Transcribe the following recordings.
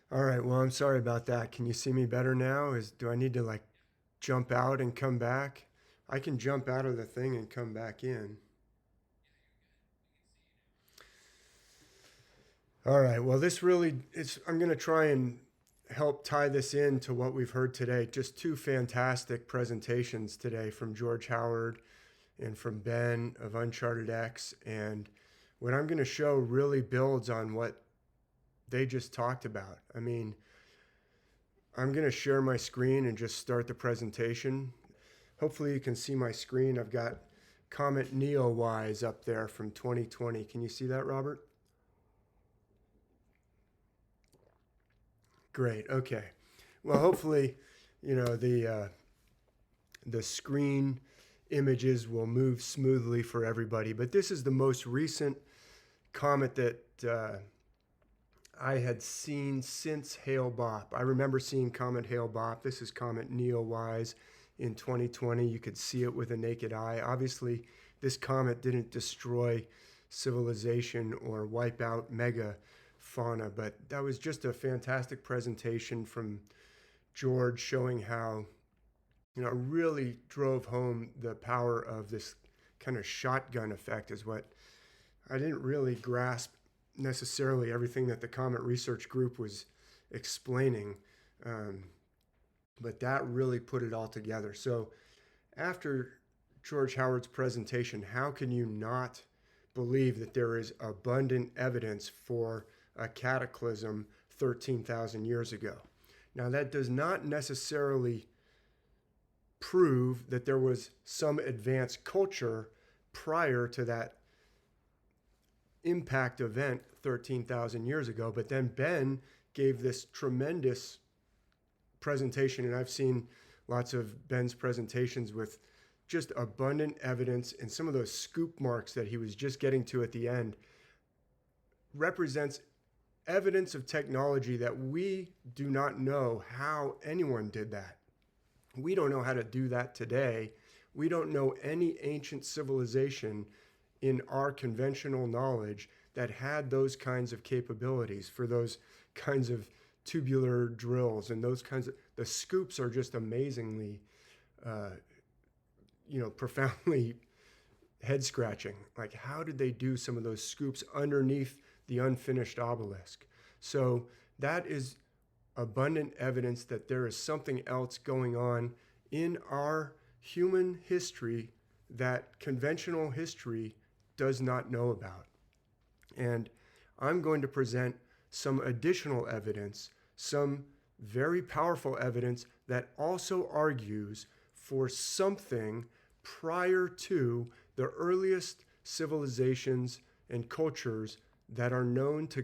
All right, well, I'm sorry about that. Can you see me better now? Do I need to jump out and come back? I can jump out of the thing and come back in. All right, well, this really it's I'm going to try and help tie this in to what we've heard today. Just two fantastic presentations today from George Howard and from Ben of Uncharted X, and what I'm going to show really builds on what they just talked about. I mean, I'm going to share my screen and just start the presentation. Hopefully you can see my screen. I've got Comet Neowise up there from 2020. Can you see that, Robert? Great. Okay. Well, hopefully, the screen images will move smoothly for everybody. But this is the most recent comet that I had seen since Hale-Bopp. I remember seeing Comet Hale-Bopp. This is Comet Neowise in 2020. You could see it with a naked eye. Obviously, this comet didn't destroy civilization or wipe out megafauna, but that was just a fantastic presentation from George showing how, it really drove home the power of this kind of shotgun effect is what I didn't really grasp necessarily everything that the Comet Research Group was explaining, but that really put it all together. So after George Howard's presentation, how can you not believe that there is abundant evidence for a cataclysm 13,000 years ago? Now, that does not necessarily prove that there was some advanced culture prior to that impact event 13,000 years ago. But then Ben gave this tremendous presentation, and I've seen lots of Ben's presentations with just abundant evidence, and some of those scoop marks that he was just getting to at the end represents evidence of technology that we do not know how anyone did that. We don't know how to do that today. We don't know any ancient civilization in our conventional knowledge that had those kinds of capabilities for those kinds of tubular drills and those kinds of, the scoops are just amazingly, profoundly head scratching. Like, how did they do some of those scoops underneath the unfinished obelisk? So that is abundant evidence that there is something else going on in our human history that conventional history does not know about. And I'm going to present some additional evidence, some very powerful evidence that also argues for something prior to the earliest civilizations and cultures that are known to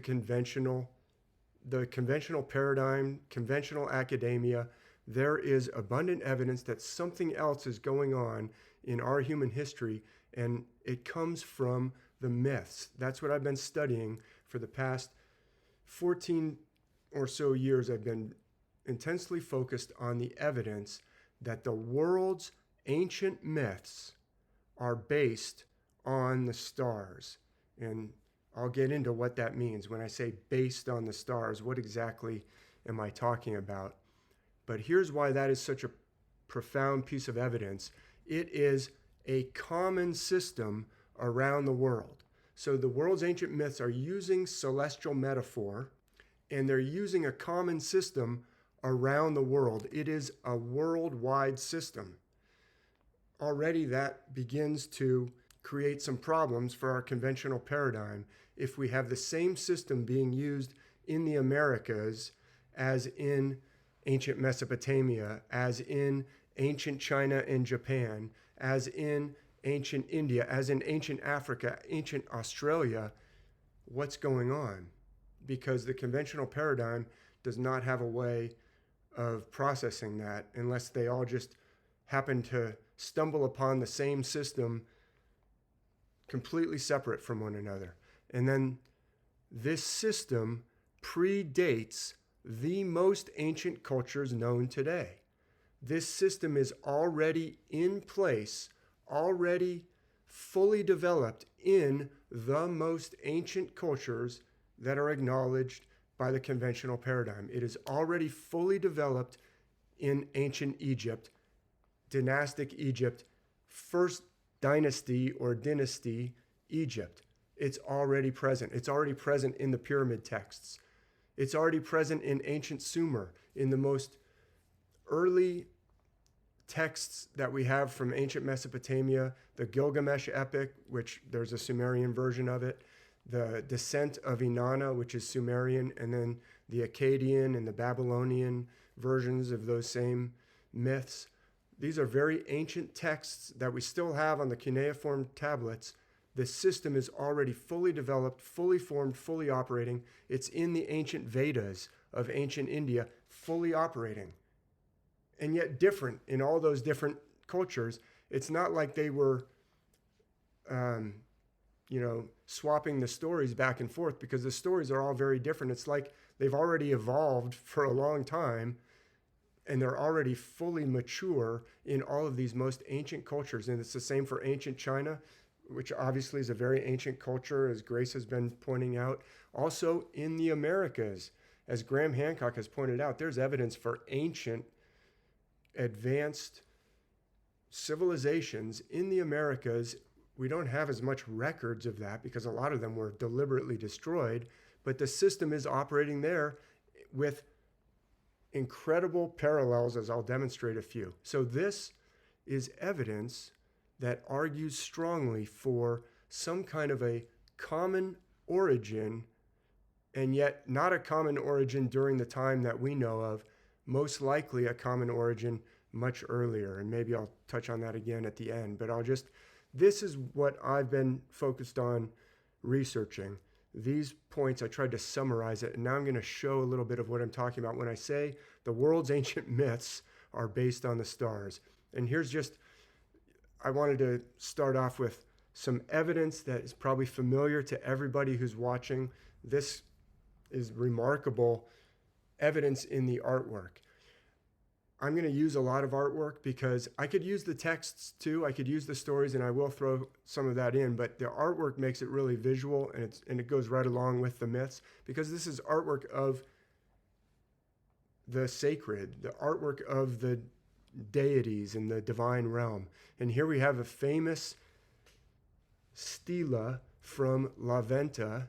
the conventional paradigm, conventional academia. There is abundant evidence that something else is going on in our human history, and it comes from the myths. That's what I've been studying for the past 14 or so years. I've been intensely focused on the evidence that the world's ancient myths are based on the stars. And I'll get into what that means. When I say based on the stars, what exactly am I talking about? But here's why that is such a profound piece of evidence. It is a common system around the world. So the world's ancient myths are using celestial metaphor, and they're using a common system around the world. It is a worldwide system. Already that begins to create some problems for our conventional paradigm if we have the same system being used in the Americas as in ancient Mesopotamia, as in ancient China and Japan, as in ancient India, as in ancient Africa, ancient Australia. What's going on? Because the conventional paradigm does not have a way of processing that unless they all just happen to stumble upon the same system completely separate from one another. And then this system predates the most ancient cultures known today. This system is already in place, already fully developed in the most ancient cultures that are acknowledged by the conventional paradigm. It is already fully developed in ancient Egypt, dynastic Egypt, first dynasty or dynasty Egypt. It's already present. It's already present in the pyramid texts. It's already present in ancient Sumer, in the most early texts that we have from ancient Mesopotamia, the Gilgamesh epic, which there's a Sumerian version of it, the Descent of Inanna, which is Sumerian, and then the Akkadian and the Babylonian versions of those same myths. These are very ancient texts that we still have on the cuneiform tablets. The system is already fully developed, fully formed, fully operating. It's in the ancient Vedas of ancient India, fully operating. And yet different in all those different cultures. It's not like they were, swapping the stories back and forth, because the stories are all very different. It's like they've already evolved for a long time, and they're already fully mature in all of these most ancient cultures. And it's the same for ancient China, which obviously is a very ancient culture, as Grace has been pointing out. Also in the Americas, as Graham Hancock has pointed out, there's evidence for ancient, advanced civilizations in the Americas. We don't have as much records of that because a lot of them were deliberately destroyed, but the system is operating there with incredible parallels, as I'll demonstrate a few. So this is evidence that argues strongly for some kind of a common origin, and yet not a common origin during the time that we know of, most likely a common origin much earlier. And maybe I'll touch on that again at the end, but this is what I've been focused on researching. These points, I tried to summarize it, and now I'm going to show a little bit of what I'm talking about when I say the world's ancient myths are based on the stars. And I wanted to start off with some evidence that is probably familiar to everybody who's watching. This is remarkable evidence in the artwork. I'm going to use a lot of artwork because I could use the texts too. I could use the stories, and I will throw some of that in, but the artwork makes it really visual, and it goes right along with the myths, because this is artwork of the sacred, the artwork of the deities in the divine realm. And here we have a famous stela from La Venta,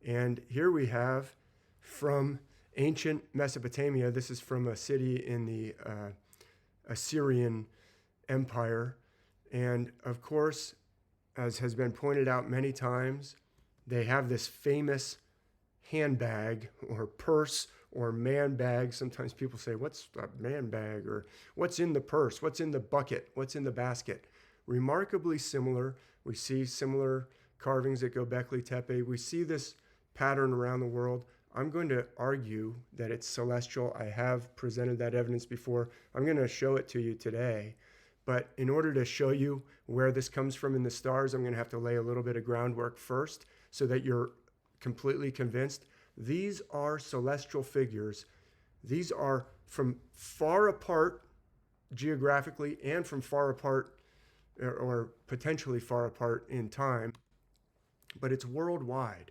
and here we have from ancient Mesopotamia. This is from a city in the Assyrian Empire. And of course, as has been pointed out many times, they have this famous handbag or purse or man bag. Sometimes people say, what's a man bag? Or what's in the purse? What's in the bucket? What's in the basket? Remarkably similar. We see similar carvings at Göbekli Tepe. We see this pattern around the world. I'm going to argue that it's celestial. I have presented that evidence before. I'm going to show it to you today. But in order to show you where this comes from in the stars, I'm going to have to lay a little bit of groundwork first so that you're completely convinced. These are celestial figures. These are from far apart geographically and from far apart or potentially far apart in time, but it's worldwide.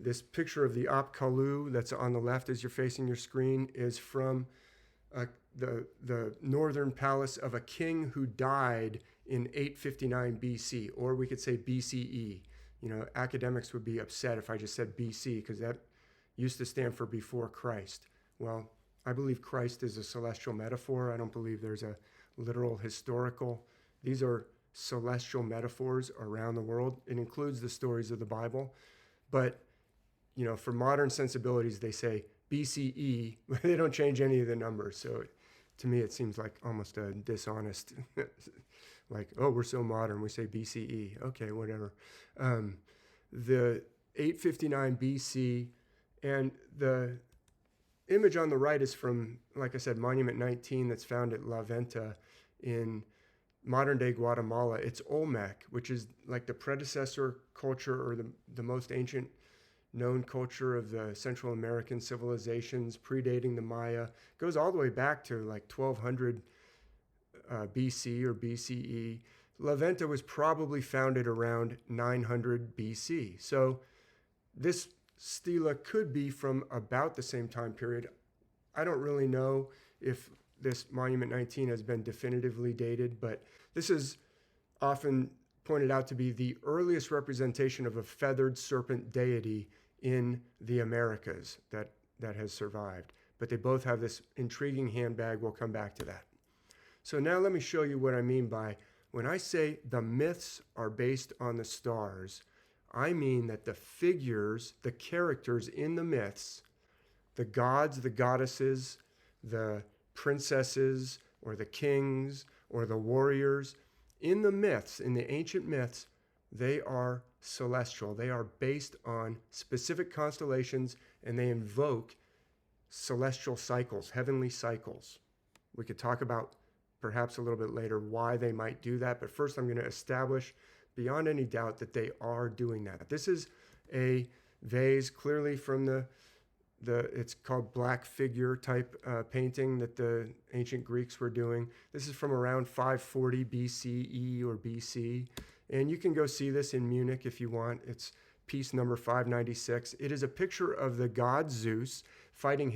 This picture of the Apkallu that's on the left as you're facing your screen is from the northern palace of a king who died in 859 BC, or we could say BCE. Academics would be upset if I just said BC, because that used to stand for before Christ. Well, I believe Christ is a celestial metaphor. I don't believe there's a literal historical. These are celestial metaphors around the world. It includes the stories of the Bible. But, for modern sensibilities, they say BCE, but they don't change any of the numbers. So to me, it seems like almost a dishonest, like, oh, we're so modern, we say BCE. Okay, whatever. The 859 BC, and the image on the right is from, like I said, Monument 19 that's found at La Venta in modern-day Guatemala. It's Olmec, which is like the predecessor culture or the most ancient known culture of the Central American civilizations, predating the Maya. It goes all the way back to like 1200 BC or BCE. La Venta was probably founded around 900 BC. So this stela could be from about the same time period. I don't really know if this Monument 19 has been definitively dated, but this is often pointed out to be the earliest representation of a feathered serpent deity in the Americas that has survived. But they both have this intriguing handbag. We'll come back to that. So now let me show you what I mean by when I say the myths are based on the stars, I mean that the figures, the characters in the myths, the gods, the goddesses, the princesses, or the kings, or the warriors, in the myths, in the ancient myths, they are celestial. They are based on specific constellations, and they invoke celestial cycles, heavenly cycles. We could talk about perhaps a little bit later why they might do that, but first I'm going to establish beyond any doubt that they are doing that. This is a vase clearly from the it's called black figure type painting that the ancient Greeks were doing. This is from around 540 BCE or BC, and you can go see this in Munich if you want. It's piece number 596. It is a picture of the god Zeus fighting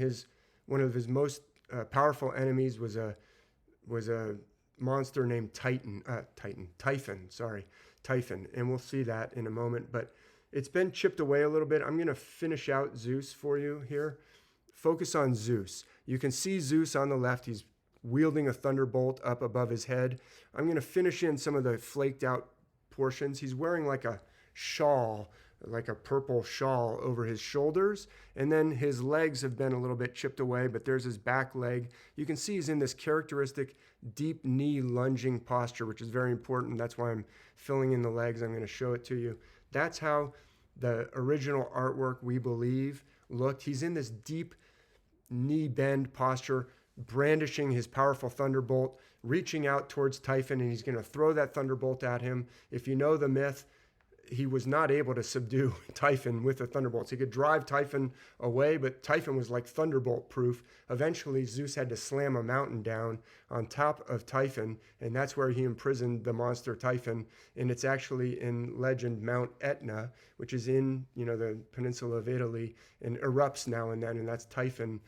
one of his most powerful enemies was a monster named Typhon, and we'll see that in a moment. But it's been chipped away a little bit. I'm going to finish out Zeus for you here. Focus on Zeus. You can see Zeus on the left. He's wielding a thunderbolt up above his head. I'm going to finish in some of the flaked out portions. He's wearing like a shawl, like a purple shawl over his shoulders. And then his legs have been a little bit chipped away, but there's his back leg. You can see he's in this characteristic deep knee lunging posture, which is very important. That's why I'm filling in the legs. I'm going to show it to you. That's how the original artwork, we believe, looked. He's in this deep knee bend posture, brandishing his powerful thunderbolt, reaching out towards Typhon, and he's going to throw that thunderbolt at him. If you know the myth, he was not able to subdue Typhon with the thunderbolts. He could drive Typhon away, but Typhon was like thunderbolt proof. Eventually, Zeus had to slam a mountain down on top of Typhon, and that's where he imprisoned the monster Typhon. And it's actually in legend Mount Etna, which is in the peninsula of Italy, and erupts now and then, and that's Typhon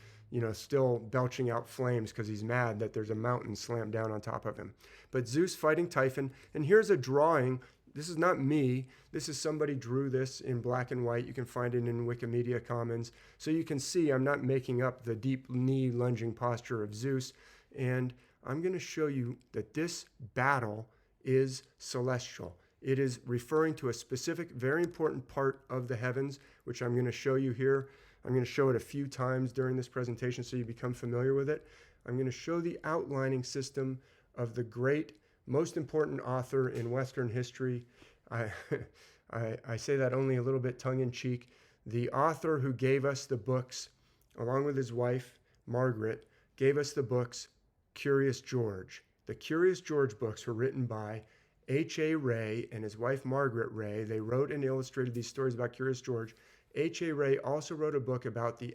still belching out flames because he's mad that there's a mountain slammed down on top of him. But Zeus fighting Typhon, and here's a drawing. This is not me. This is somebody drew this in black and white. You can find it in Wikimedia Commons. So you can see I'm not making up the deep knee lunging posture of Zeus. And I'm going to show you that this battle is celestial. It is referring to a specific, very important part of the heavens, which I'm going to show you here. I'm going to show it a few times during this presentation so you become familiar with it. I'm going to show the outlining system of the great, most important author in Western history. I say that only a little bit tongue-in-cheek. The author who gave us the books, along with his wife, Margaret, gave us the books Curious George. The Curious George books were written by H.A. Rey and his wife, Margaret Rey. They wrote and illustrated these stories about Curious George. H.A. Rey also wrote a book about the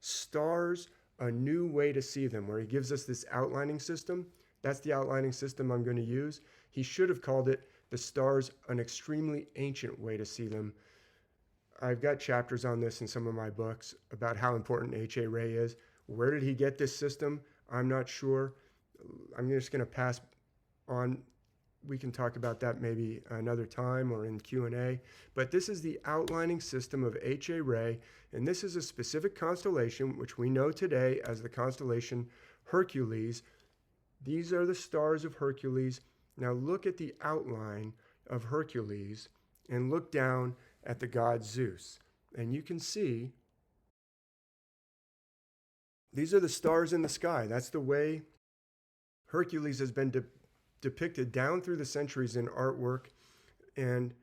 stars, A New Way to See Them, where he gives us this outlining system. That's the outlining system I'm going to use. He should have called it The Stars, An Extremely Ancient Way to See Them. I've got chapters on this in some of my books about how important H.A. Rey is. Where did he get this system? I'm not sure. I'm just going to pass on. We can talk about that maybe another time or in Q&A. But this is the outlining system of H.A. Rey, and this is a specific constellation, which we know today as the constellation Hercules. These are the stars of Hercules. Now look at the outline of Hercules and look down at the god Zeus. And you can see these are the stars in the sky. That's the way Hercules has been depicted down through the centuries in artwork, and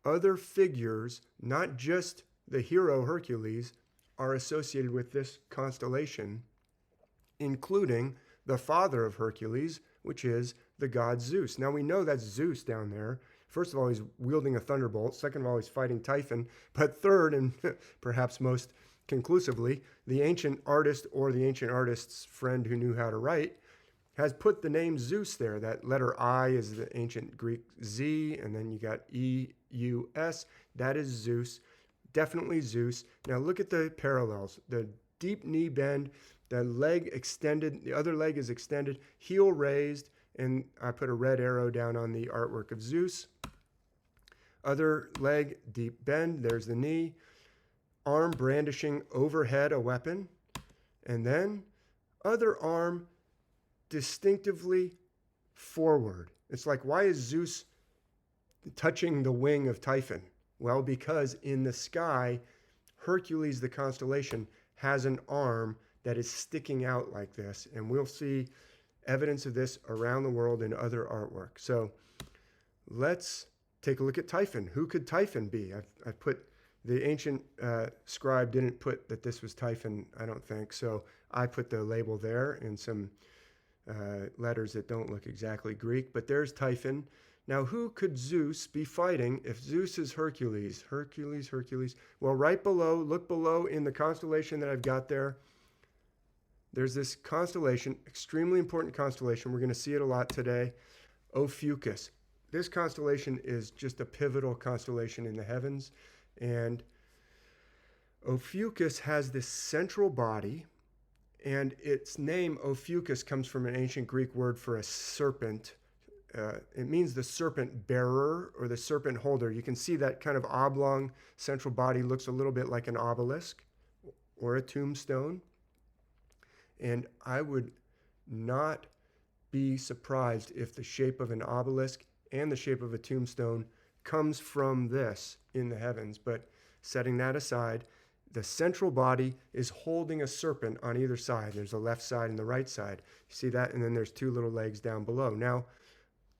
other figures, not just the hero Hercules, are associated with this constellation, including the father of Hercules, which is the god Zeus. Now we know that's Zeus down there. First of all, he's wielding a thunderbolt. Second of all, he's fighting Typhon. But third, and perhaps most conclusively, the ancient artist or the ancient artist's friend who knew how to write has put the name Zeus there. That letter I is the ancient Greek Z, and then you got E-U-S. That is Zeus. definitely Zeus. Now look at the parallels. The deep knee bend, the leg extended, the other leg is extended, heel raised, and I put a red arrow down on the artwork of Zeus. Other leg, deep bend, there's the knee. Arm brandishing overhead a weapon. And then other arm distinctively forward. It's like, why is Zeus touching the wing of Typhon? Well, because in the sky, Hercules, the constellation, has an arm that is sticking out like this. And we'll see evidence of this around the world in other artwork. So let's take a look at Typhon. Who could Typhon be? I've put, the ancient scribe didn't put that this was Typhon, I don't think. So I put the label there in some letters that don't look exactly Greek. But there's Typhon. Now, who could Zeus be fighting if Zeus is Hercules? Hercules, Hercules. Well, right below, look below in the constellation that I've got there. There's this constellation, extremely important constellation. We're going to see it a lot today. Ophiuchus. This constellation is just a pivotal constellation in the heavens. And Ophiuchus has this central body. And its name, Ophiuchus, comes from an ancient Greek word for a serpent. It means the serpent bearer or the serpent holder. You can see that kind of oblong central body looks a little bit like an obelisk or a tombstone. And I would not be surprised if the shape of an obelisk and the shape of a tombstone comes from this in the heavens. But setting that aside, the central body is holding a serpent on either side. There's a left side and the right side. You see that? And then there's two little legs down below. Now,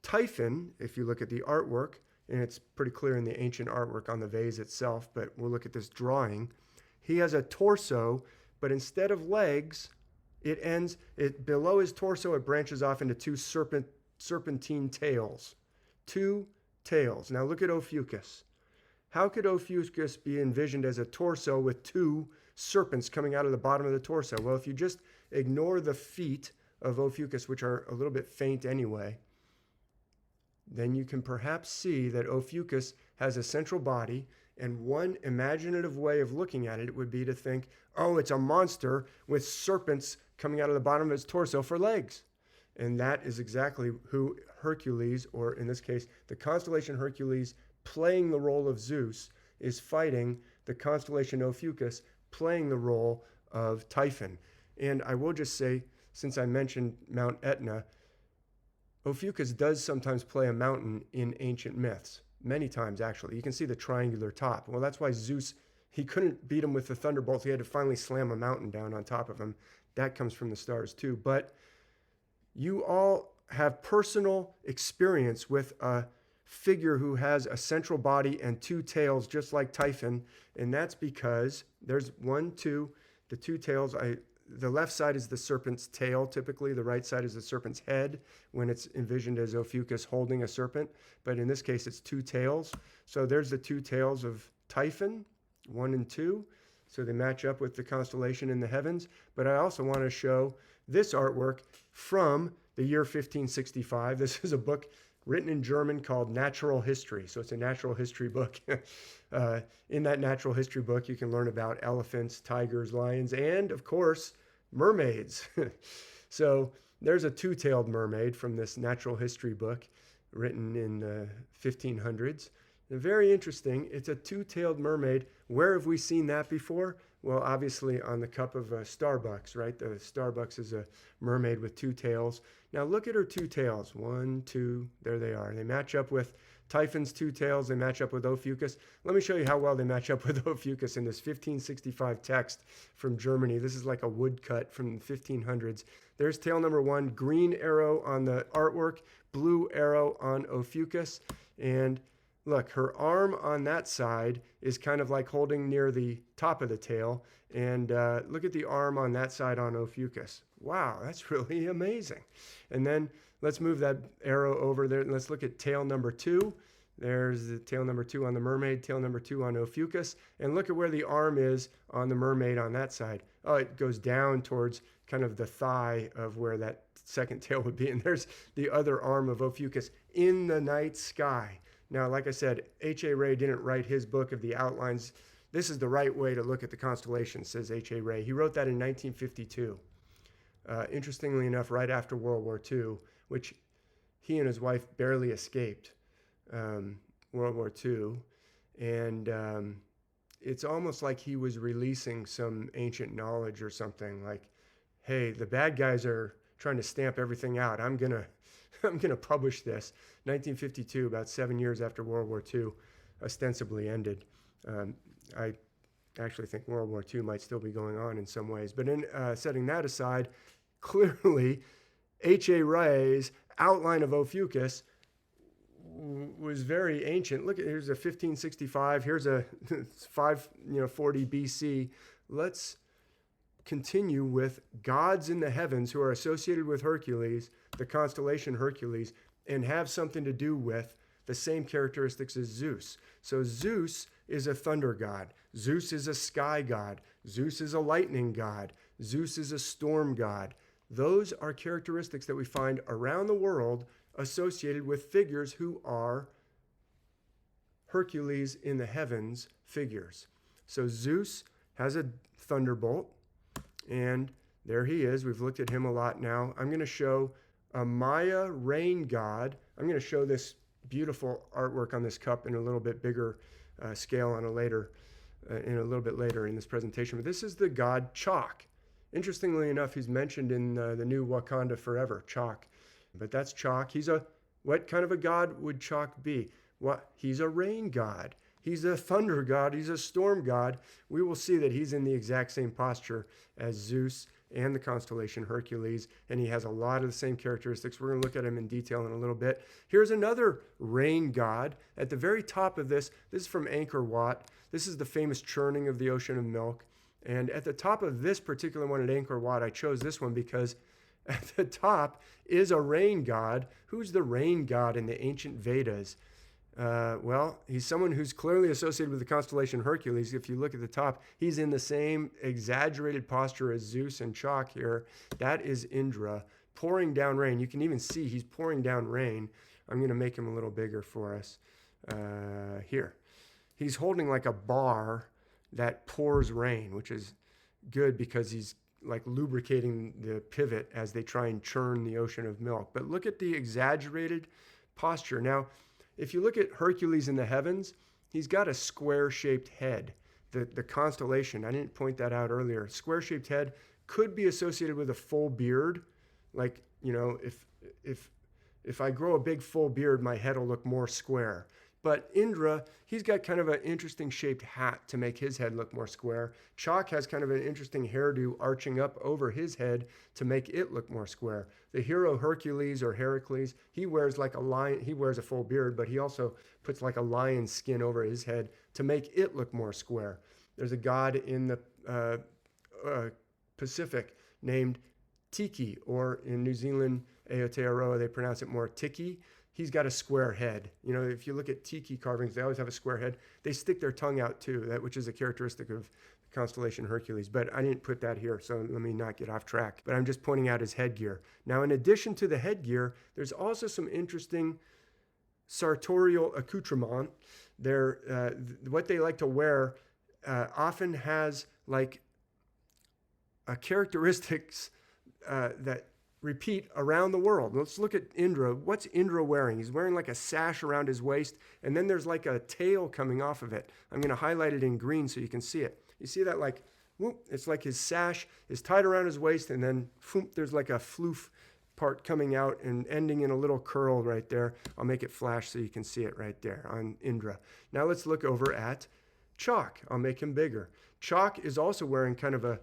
Typhon, if you look at the artwork, and it's pretty clear in the ancient artwork on the vase itself, but we'll look at this drawing. He has a torso, but instead of legs, below his torso, it branches off into two serpentine tails. Two tails. Now look at Ophiuchus. How could Ophiuchus be envisioned as a torso with two serpents coming out of the bottom of the torso? Well, if you just ignore the feet of Ophiuchus, which are a little bit faint anyway, then you can perhaps see that Ophiuchus has a central body, and one imaginative way of looking at it would be to think, oh, it's a monster with serpents coming out of the bottom of its torso for legs. And that is exactly who Hercules, or in this case, the constellation Hercules, playing the role of Zeus, is fighting the constellation Ophiuchus, playing the role of Typhon. And I will just say, since I mentioned Mount Etna, Ophiuchus does sometimes play a mountain in ancient myths, many times actually. You can see the triangular top. Well, that's why Zeus, he couldn't beat him with the thunderbolts. He had to finally slam a mountain down on top of him. That comes from the stars too. But you all have personal experience with a figure who has a central body and two tails, just like Typhon. And that's because there's the two tails. The left side is the serpent's tail, typically. The right side is the serpent's head when it's envisioned as Ophiuchus holding a serpent. But in this case, it's two tails. So there's the two tails of Typhon, 1 and 2. So they match up with the constellation in the heavens. But I also want to show this artwork from the year 1565. This is a book written in German called Natural History. So it's a natural history book. In that natural history book, you can learn about elephants, tigers, lions, and of course, mermaids. So there's a two-tailed mermaid from this natural history book written in the 1500s. And very interesting. It's a two-tailed mermaid. Where have we seen that before? Well, obviously on the cup of Starbucks, right? The Starbucks is a mermaid with two tails. Now look at her two tails. 1, 2, there they are. They match up with Typhon's two tails. They match up with Ophiuchus. Let me show you how well they match up with Ophiuchus in this 1565 text from Germany. This is like a woodcut from the 1500s. There's tail number 1, green arrow on the artwork, blue arrow on Ophiuchus. And look, her arm on that side is kind of like holding near the top of the tail. And look at the arm on that side on Ophiuchus. Wow, that's really amazing. And then let's move that arrow over there and let's look at tail number 2. There's the tail number 2 on the mermaid, tail number 2 on Ophiuchus. And look at where the arm is on the mermaid on that side. Oh, it goes down towards kind of the thigh of where that second tail would be. And there's the other arm of Ophiuchus in the night sky. Now, like I said, H.A. Rey didn't write his book of the outlines. this is the right way to look at the constellations, says H.A. Rey. He wrote that in 1952. Interestingly enough, right after World War II, which he and his wife barely escaped World War II. And it's almost like he was releasing some ancient knowledge or something, like, hey, the bad guys are trying to stamp everything out. I'm gonna publish this. 1952, about 7 years after World War II ostensibly ended. I actually think World War II might still be going on in some ways. But in setting that aside, clearly H.A. Rey's outline of Ophiuchus was very ancient. Look, here's a 1565. Here's a 540 BC. Let's continue with gods in the heavens who are associated with Hercules, the constellation Hercules, and have something to do with the same characteristics as Zeus. So Zeus is a thunder god. Zeus is a sky god. Zeus is a lightning god. Zeus is a storm god. Those are characteristics that we find around the world associated with figures who are Hercules in the heavens figures. So Zeus has a thunderbolt, and there he is. We've looked at him a lot now. I'm going to show a Maya rain god. I'm going to show this beautiful artwork on this cup in a little bit bigger scale on a little bit later in this presentation. But this is the god Chak. Interestingly enough, he's mentioned in the new Wakanda Forever, Chak. But that's Chak. What kind of a god would Chak be? He's a rain god. He's a thunder god. He's a storm god. We will see that he's in the exact same posture as Zeus and the constellation Hercules, and he has a lot of the same characteristics. We're going to look at him in detail in a little bit. Here's another rain god. At the very top of this is from Angkor Wat. This is the famous churning of the ocean of milk. And at the top of this particular one at Angkor Wat, I chose this one because at the top is a rain god. Who's the rain god in the ancient Vedas? Well, he's someone who's clearly associated with the constellation Hercules. If you look at the top, he's in the same exaggerated posture as Zeus and Chak here. That is Indra, pouring down rain. You can even see he's pouring down rain. I'm going to make him a little bigger for us here. He's holding like a bar that pours rain, which is good because he's like lubricating the pivot as they try and churn the ocean of milk. But look at the exaggerated posture. Now, if you look at Hercules in the heavens, he's got a square-shaped head. The constellation, I didn't point that out earlier. Square-shaped head could be associated with a full beard. Like, you know, if I grow a big full beard, my head will look more square. But Indra, he's got kind of an interesting shaped hat to make his head look more square. Chak has kind of an interesting hairdo arching up over his head to make it look more square. The hero Hercules or Heracles, he wears like a lion. He wears a full beard, but he also puts like a lion's skin over his head to make it look more square. There's a god in the Pacific named Tiki, or in New Zealand, Aotearoa, they pronounce it more Tiki. He's got a square head. You know, if you look at tiki carvings, they always have a square head. They stick their tongue out too, which is a characteristic of the constellation Hercules. But I didn't put that here, so let me not get off track. But I'm just pointing out his headgear. Now, in addition to the headgear, there's also some interesting sartorial accoutrement. What they like to wear often has like a characteristics that repeat around the world. Let's look at Indra. What's Indra wearing? He's wearing like a sash around his waist, and then there's like a tail coming off of it. I'm going to highlight it in green so you can see it. You see that, like, whoop, it's like his sash is tied around his waist, and then whoop, there's like a floof part coming out and ending in a little curl right there. I'll make it flash so you can see it right there on Indra. Now let's look over at Chak. I'll make him bigger. Chak is also wearing kind of a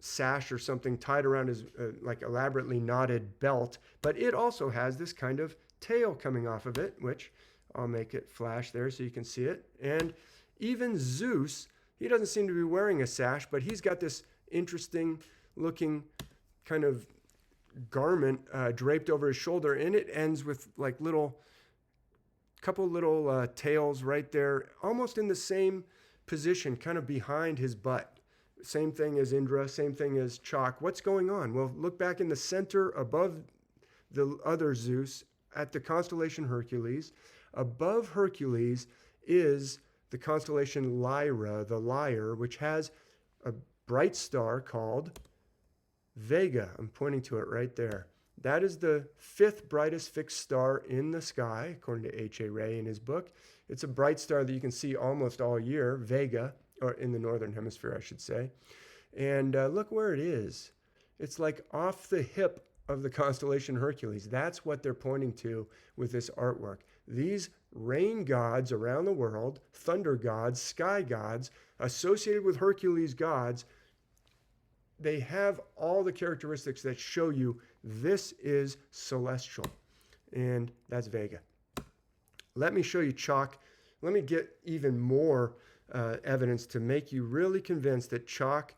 sash or something tied around his like elaborately knotted belt, but it also has this kind of tail coming off of it, which I'll make it flash there so you can see it. And even Zeus, he doesn't seem to be wearing a sash, but he's got this interesting looking kind of garment draped over his shoulder, and it ends with like couple little tails right there, almost in the same position, kind of behind his butt. Same thing as Indra, same thing as Chak. What's going on? Well, look back in the center above the other Zeus at the constellation Hercules. Above Hercules is the constellation Lyra, the Lyre, which has a bright star called Vega. I'm pointing to it right there. That is the 5th brightest fixed star in the sky, according to H.A. Rey in his book. It's a bright star that you can see almost all year, Vega, or in the northern hemisphere, I should say. And look where it is. It's like off the hip of the constellation Hercules. That's what they're pointing to with this artwork. These rain gods around the world, thunder gods, sky gods, associated with Hercules gods, they have all the characteristics that show you this is celestial. And that's Vega. Let me show you chalk. Let me get even more evidence to make you really convinced that chalk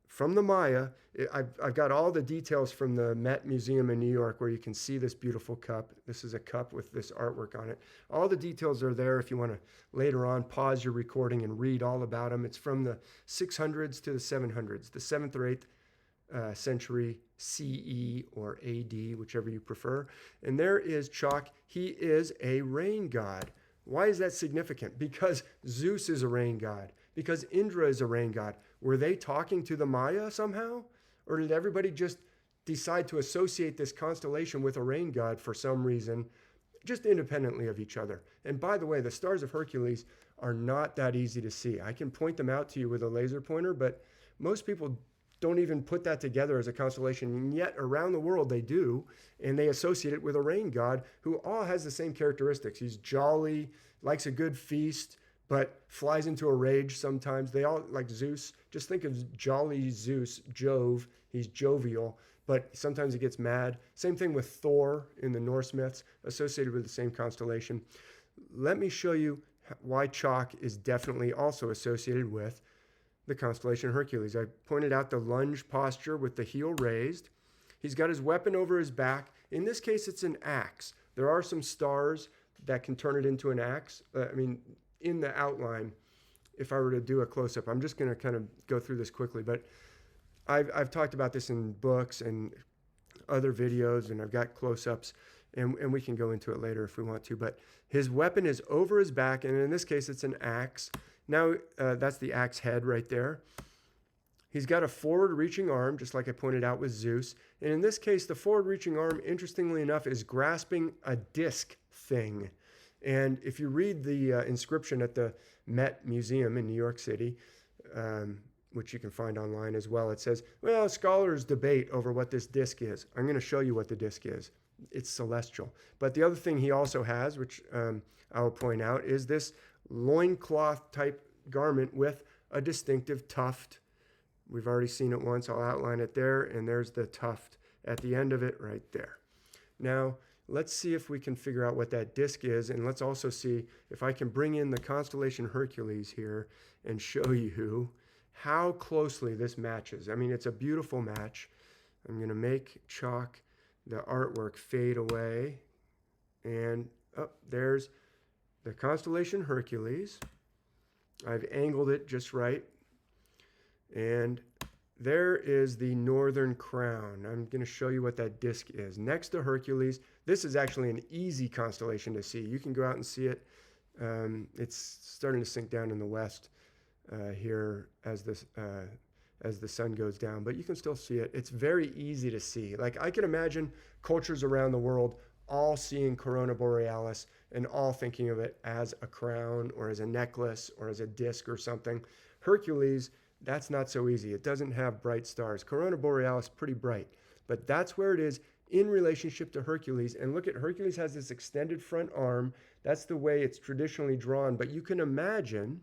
from the Maya, I've got all the details from the Met Museum in New York where you can see this beautiful cup. This is a cup with this artwork on it. All the details are there if you want to later on pause your recording and read all about them. It's from the 600s to the 700s, the 7th or 8th century CE or AD, whichever you prefer. And there is chalk. He is a rain god. Why is that significant? Because Zeus is a rain god. Because Indra is a rain god. Were they talking to the Maya somehow? Or did everybody just decide to associate this constellation with a rain god for some reason, just independently of each other? And by the way, the stars of Hercules are not that easy to see. I can point them out to you with a laser pointer, but most people don't even put that together as a constellation, and yet around the world they do, and they associate it with a rain god who all has the same characteristics. He's jolly, likes a good feast, but flies into a rage sometimes. They all, like Zeus, just think of jolly Zeus, Jove. He's jovial, but sometimes he gets mad. Same thing with Thor in the Norse myths, associated with the same constellation. Let me show you why chalk is definitely also associated with the constellation Hercules. I pointed out the lunge posture with the heel raised. He's got his weapon over his back. In this case, it's an axe. There are some stars that can turn it into an axe. In the outline, if I were to do a close-up, I'm just going to kind of go through this quickly, but I've talked about this in books and other videos, and I've got close-ups, and we can go into it later if we want to, but his weapon is over his back, and in this case, it's an axe. Now, that's the axe head right there. He's got a forward-reaching arm, just like I pointed out with Zeus, and in this case, the forward-reaching arm, interestingly enough, is grasping a disc thing. And if you read the inscription at the Met Museum in New York City, which you can find online as well, it says, well, scholars debate over what this disc is. I'm going to show you what the disc is. It's celestial. But the other thing he also has, which I'll point out, is this loincloth type garment with a distinctive tuft. We've already seen it once. I'll outline it there, and there's the tuft at the end of it right there. Now, let's see if we can figure out what that disk is, and let's also see if I can bring in the constellation Hercules here and show you how closely this matches. I mean, it's a beautiful match. I'm going to make chalk the artwork fade away, and there's the constellation Hercules. I've angled it just right, and there is the northern crown. I'm going to show you what that disk is. Next to Hercules, this is actually an easy constellation to see. You can go out and see it. It's starting to sink down in the west here as the sun goes down, but you can still see it. It's very easy to see. Like, I can imagine cultures around the world all seeing Corona Borealis and all thinking of it as a crown or as a necklace or as a disc or something. Hercules, that's not so easy. It doesn't have bright stars. Corona Borealis, pretty bright, but that's where it is in relationship to Hercules. And look at Hercules has this extended front arm. That's the way it's traditionally drawn. But you can imagine,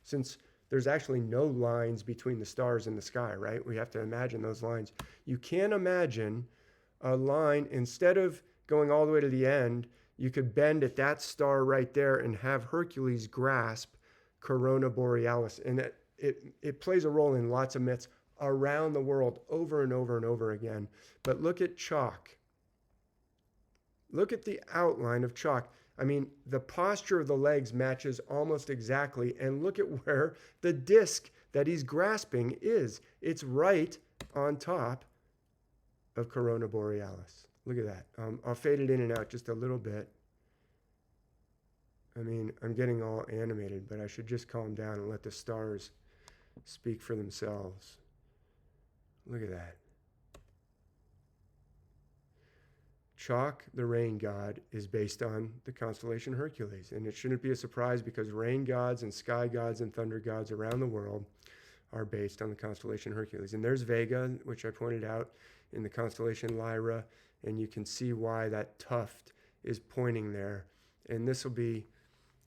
since there's actually no lines between the stars in the sky, right? We have to imagine those lines. You can imagine a line, instead of going all the way to the end, you could bend at that star right there and have Hercules grasp Corona Borealis. And it plays a role in lots of myths around the world over and over and over again. But look at chalk. Look at the outline of chalk. I mean, the posture of the legs matches almost exactly. And look at where the disc that he's grasping is. It's right on top of Corona Borealis. Look at that. I'll fade it in and out just a little bit. I mean, I'm getting all animated, but I should just calm down and let the stars speak for themselves. Look at that. Chalk, the rain god, is based on the constellation Hercules. And it shouldn't be a surprise because rain gods and sky gods and thunder gods around the world are based on the constellation Hercules. And there's Vega, which I pointed out in the constellation Lyra. And you can see why that tuft is pointing there. And this will be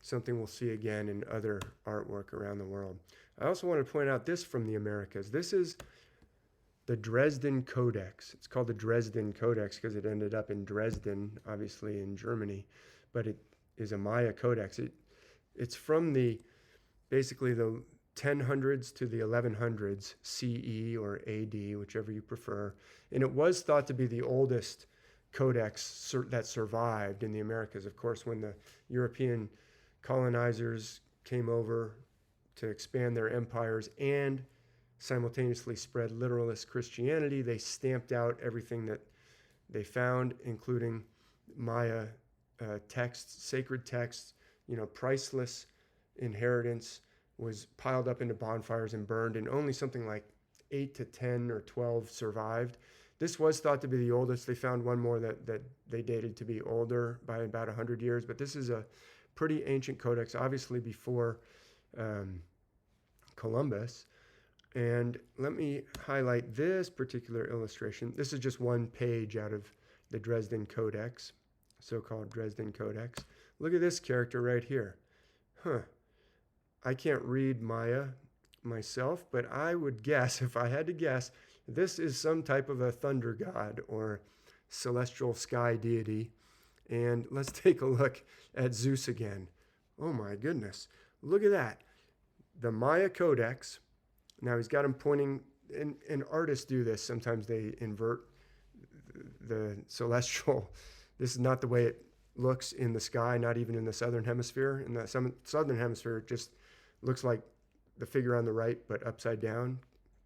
something we'll see again in other artwork around the world. I also want to point out this from the Americas. This is the Dresden Codex. It's called the Dresden Codex because it ended up in Dresden, obviously in Germany, but it is a Maya codex. It's from basically the 1000s to the 1100s CE or AD, whichever you prefer. And it was thought to be the oldest codex that survived in the Americas. Of course, when the European colonizers came over to expand their empires and simultaneously spread literalist Christianity, they stamped out everything that they found, including Maya texts, sacred texts. Priceless inheritance was piled up into bonfires and burned, and only something like 8 to 10 or 12 survived. This was thought to be the oldest. They found one more that they dated to be older by about 100 years, but this is a pretty ancient codex, obviously before Columbus. And let me highlight this particular illustration. This is just one page out of the Dresden Codex, so-called Dresden Codex. Look at this character right here. I can't read Maya myself, but I would guess, if I had to guess, this is some type of a thunder god or celestial sky deity. And let's take a look at Zeus again. Oh my goodness. Look at that. The Maya Codex. Now he's got them pointing, and artists do this. Sometimes they invert the celestial. This is not the way it looks in the sky, not even in the southern hemisphere. In the southern hemisphere, it just looks like the figure on the right, but upside down,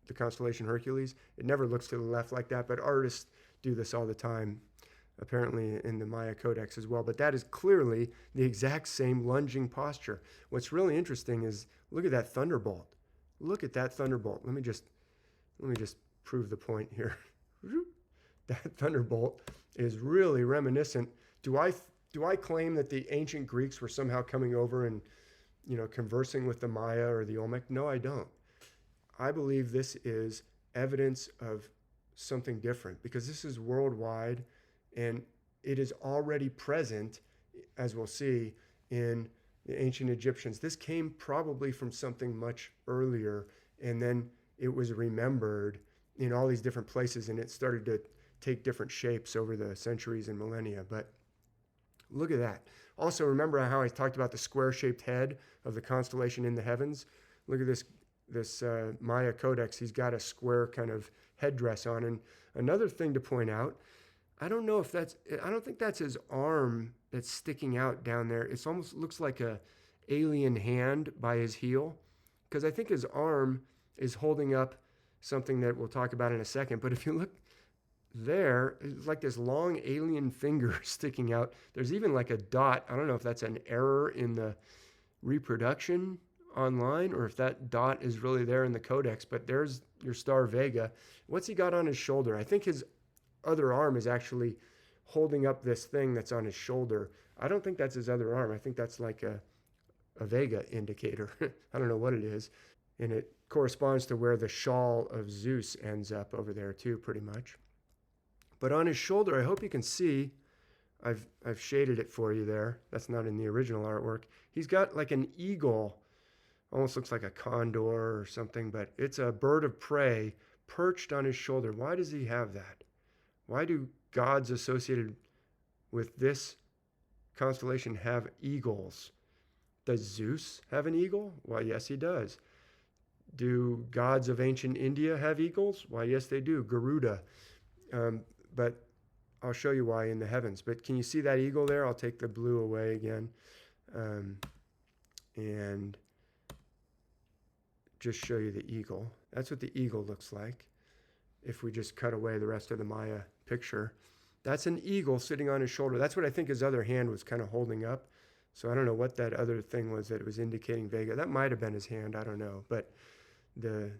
the constellation Hercules. It never looks to the left like that, but artists do this all the time, apparently in the Maya Codex as well. But that is clearly the exact same lunging posture. What's really interesting is, look at that thunderbolt. Look at that thunderbolt. Let me just prove the point here. That thunderbolt is really reminiscent. Do I claim that the ancient Greeks were somehow coming over and conversing with the Maya or the Olmec? No, I don't. I believe this is evidence of something different because this is worldwide and it is already present, as we'll see, in the ancient Egyptians. This came probably from something much earlier, and then it was remembered in all these different places, and it started to take different shapes over the centuries and millennia. But look at that. Also, remember how I talked about the square-shaped head of the constellation in the heavens? Look at this Maya Codex. He's got a square kind of headdress on. And another thing to point out, I don't think that's his arm that's sticking out down there. It almost looks like a alien hand by his heel, because I think his arm is holding up something that we'll talk about in a second. But if you look there, it's like this long alien finger sticking out. There's even like a dot. I don't know if that's an error in the reproduction online or if that dot is really there in the codex, but there's your star Vega. What's he got on his shoulder? I think his other arm is actually holding up this thing that's on his shoulder. I don't think that's his other arm. I think that's like a Vega indicator. I don't know what it is. And it corresponds to where the shawl of Zeus ends up over there too, pretty much. But on his shoulder, I hope you can see, I've shaded it for you there. That's not in the original artwork. He's got like an eagle, almost looks like a condor or something, but it's a bird of prey perched on his shoulder. Why does he have that? Why do gods associated with this constellation have eagles? Does Zeus have an eagle? Why, yes, he does. Do gods of ancient India have eagles? Why, yes, they do. Garuda. But I'll show you why in the heavens. But can you see that eagle there? I'll take the blue away again. And just show you the eagle. That's what the eagle looks like. If we just cut away the rest of the Maya picture. That's an eagle sitting on his shoulder. That's what I think his other hand was kind of holding up. So I don't know what that other thing was that was indicating Vega. That might have been his hand. I don't know. But the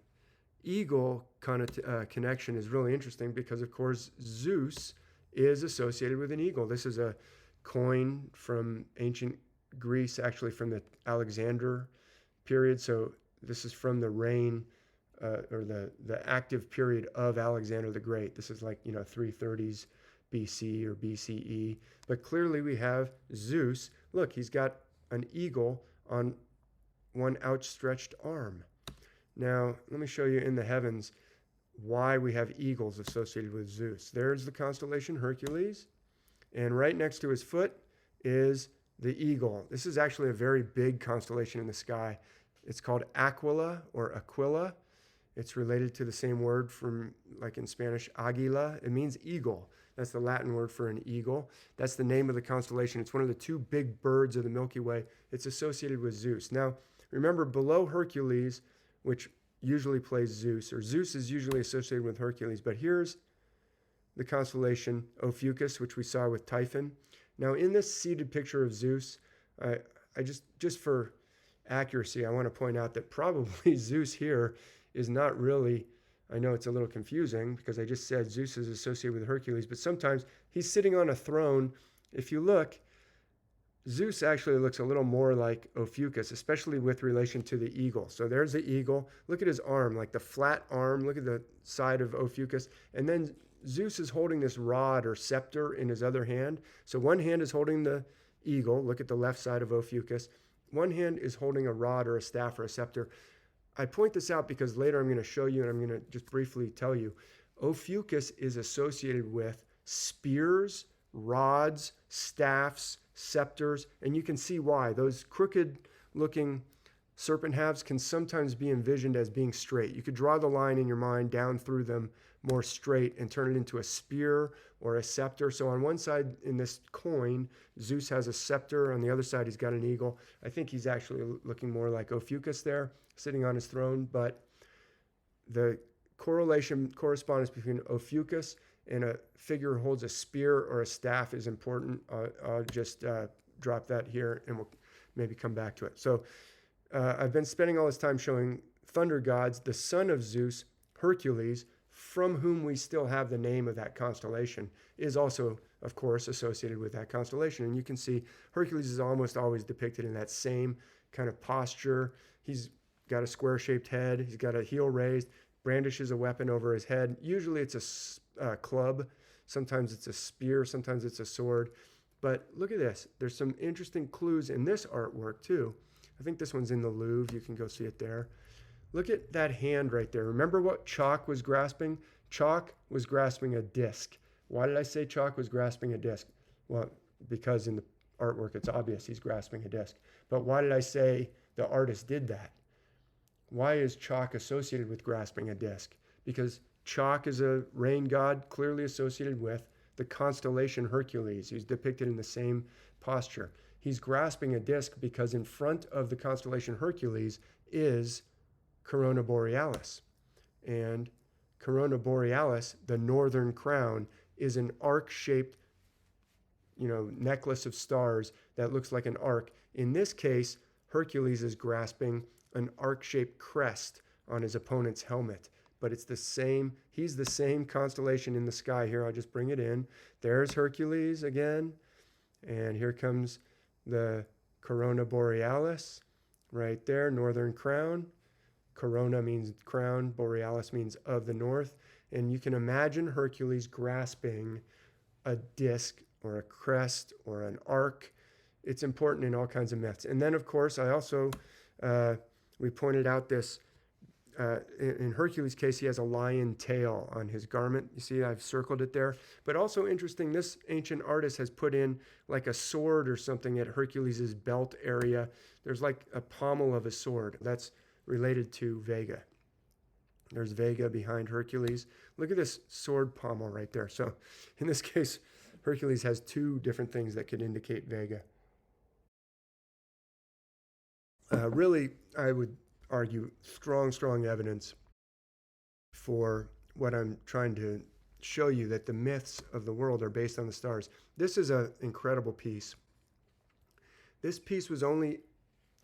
eagle connection is really interesting because, of course, Zeus is associated with an eagle. This is a coin from ancient Greece, actually from the Alexander period. So this is from the reign or the active period of Alexander the Great. This is like, 330s BC or BCE. But clearly we have Zeus. Look, he's got an eagle on one outstretched arm. Now, let me show you in the heavens why we have eagles associated with Zeus. There's the constellation Hercules, and right next to his foot is the eagle. This is actually a very big constellation in the sky. It's called Aquila or Aquila. It's related to the same word from, like in Spanish, águila. It means eagle. That's the Latin word for an eagle. That's the name of the constellation. It's one of the two big birds of the Milky Way. It's associated with Zeus. Now, remember, below Hercules, which usually plays Zeus, or Zeus is usually associated with Hercules, but here's the constellation Ophiuchus, which we saw with Typhon. Now, in this seated picture of Zeus, I just for accuracy, I want to point out that probably Zeus here is not really, I know it's a little confusing because I just said Zeus is associated with Hercules, but sometimes he's sitting on a throne. If you look, Zeus actually looks a little more like Ophiuchus, especially with relation to the eagle. So there's the eagle. Look at his arm, like the flat arm. Look at the side of Ophiuchus. And then Zeus is holding this rod or scepter in his other hand. So one hand is holding the eagle. Look at the left side of Ophiuchus. One hand is holding a rod or a staff or a scepter. I point this out because later I'm going to show you, and I'm going to just briefly tell you, Ophiuchus is associated with spears, rods, staffs, scepters, and you can see why. Those crooked-looking serpent halves can sometimes be envisioned as being straight. You could draw the line in your mind down through them more straight and turn it into a spear or a scepter. So on one side in this coin, Zeus has a scepter. On the other side, he's got an eagle. I think he's actually looking more like Ophiuchus there, sitting on his throne. But the correspondence between Ophiuchus and a figure who holds a spear or a staff is important. I'll just drop that here and we'll maybe come back to it. So I've been spending all this time showing thunder gods. The son of Zeus, Hercules, from whom we still have the name of that constellation, is also, of course, associated with that constellation. And you can see Hercules is almost always depicted in that same kind of posture. He's got a square-shaped head. He's got a heel raised, brandishes a weapon over his head. Usually it's a club. Sometimes it's a spear. Sometimes it's a sword. But look at this. There's some interesting clues in this artwork, too. I think this one's in the Louvre. You can go see it there. Look at that hand right there. Remember what Chalk was grasping? Chalk was grasping a disc. Why did I say Chalk was grasping a disc? Well, because in the artwork it's obvious he's grasping a disc. But why did I say the artist did that? Why is Chalk associated with grasping a disc? Because Chalk is a rain god clearly associated with the constellation Hercules. He's depicted in the same posture. He's grasping a disc because in front of the constellation Hercules is Corona Borealis. And Corona Borealis, the northern crown, is an arc-shaped, necklace of stars that looks like an arc. In this case, Hercules is grasping an arc-shaped crest on his opponent's helmet. But it's the same, he's the same constellation in the sky here. I'll just bring it in. There's Hercules again. And here comes the Corona Borealis right there, northern crown. Corona means crown, Borealis means of the north. And you can imagine Hercules grasping a disc or a crest or an arc. It's important in all kinds of myths. And then, of course, I also, we pointed out this, in Hercules' case, he has a lion tail on his garment. You see, I've circled it there. But also interesting, this ancient artist has put in like a sword or something at Hercules' belt area. There's like a pommel of a sword. That's related to Vega. There's Vega behind Hercules. Look at this sword pommel right there. So in this case, Hercules has two different things that could indicate Vega. Really, I would argue strong evidence for what I'm trying to show you, that the myths of the world are based on the stars. This is an incredible piece. This piece was only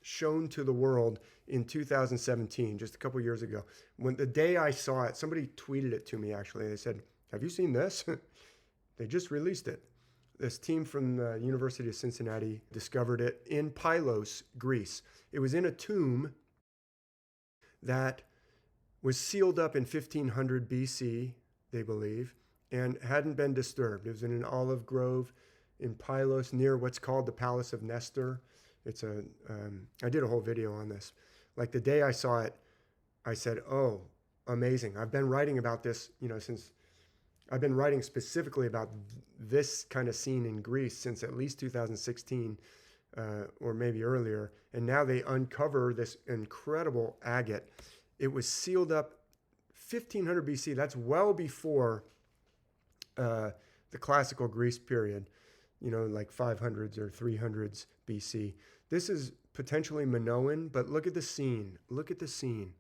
shown to the world in 2017, just a couple years ago. When the day I saw it, somebody tweeted it to me actually. They said, "Have you seen this?" They just released it. This team from the University of Cincinnati discovered it in Pylos, Greece. It was in a tomb that was sealed up in 1500 BC, they believe, and hadn't been disturbed. It was in an olive grove in Pylos near what's called the Palace of Nestor. I did a whole video on this. Like the day I saw it, I said, "Oh, amazing." I've been writing about this, since I've been writing specifically about this kind of scene in Greece since at least 2016, or maybe earlier. And now they uncover this incredible agate. It was sealed up 1500 BC. That's well before the classical Greece period, like 500s or 300s BC. This is potentially Minoan, but look at the scene. Look at the scene.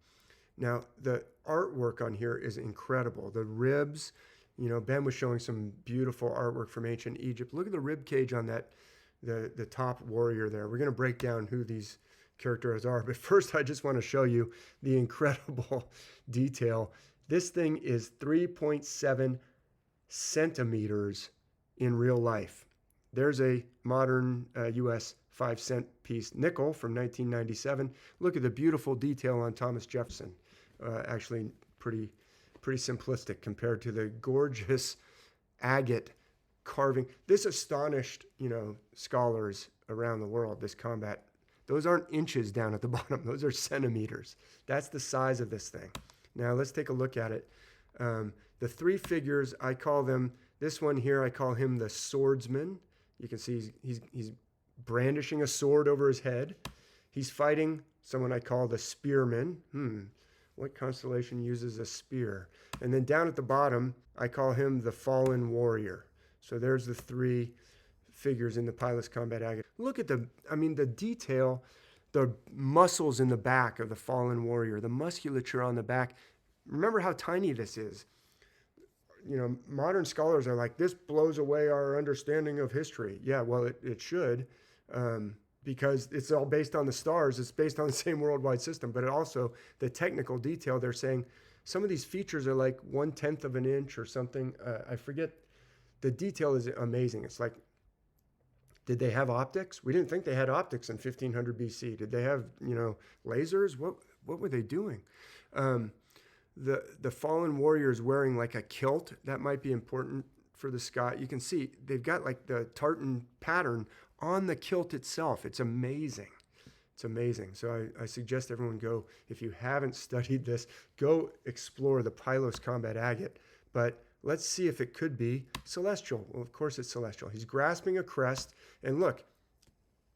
Now, the artwork on here is incredible. The ribs, Ben was showing some beautiful artwork from ancient Egypt. Look at the rib cage on that, the top warrior there. We're going to break down who these characters are, but first I just want to show you the incredible detail. This thing is 3.7 centimeters in real life. There's a modern US 5-cent piece nickel from 1997. Look at the beautiful detail on Thomas Jefferson. Actually pretty simplistic compared to the gorgeous agate carving. This astonished, scholars around the world, this combat. Those aren't inches down at the bottom. Those are centimeters. That's the size of this thing. Now let's take a look at it. The three figures, I call them, this one here, I call him the swordsman. You can see he's brandishing a sword over his head. He's fighting someone I call the spearman. What constellation uses a spear? And then down at the bottom, I call him the fallen warrior. So there's the three figures in the Pylos combat agate. Look at the detail, the muscles in the back of the fallen warrior, the musculature on the back. Remember how tiny this is. Modern scholars are like, this blows away our understanding of history. Yeah, well, it should, because it's all based on the stars. It's based on the same worldwide system, but also the technical detail. They're saying some of these features are like 1/10 of an inch or something. I forget. The detail is amazing. It's like, did they have optics? We didn't think they had optics in 1500 BC. Did they have, lasers? What were they doing? The fallen warrior is wearing like a kilt. That might be important for the sky. You can see they've got like the tartan pattern on the kilt itself. It's amazing. It's amazing. So I suggest everyone go, if you haven't studied this, go explore the Pylos combat agate. But let's see if it could be celestial. Well, of course it's celestial. He's grasping a crest, and look,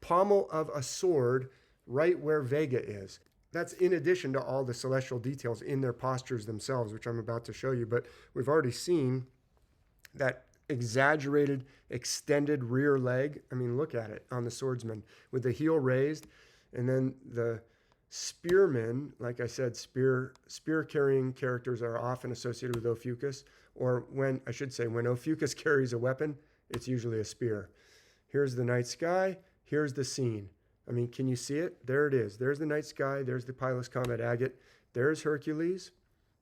pommel of a sword right where Vega is. That's in addition to all the celestial details in their postures themselves, which I'm about to show you. But we've already seen that exaggerated, extended rear leg. Look at it on the swordsman with the heel raised. And then the spearmen, like I said, spear-carrying characters are often associated with Ophiuchus. Or when Ophiuchus carries a weapon, it's usually a spear. Here's the night sky. Here's the scene. Can you see it? There it is. There's the night sky. There's the Pylos combat agate. There's Hercules,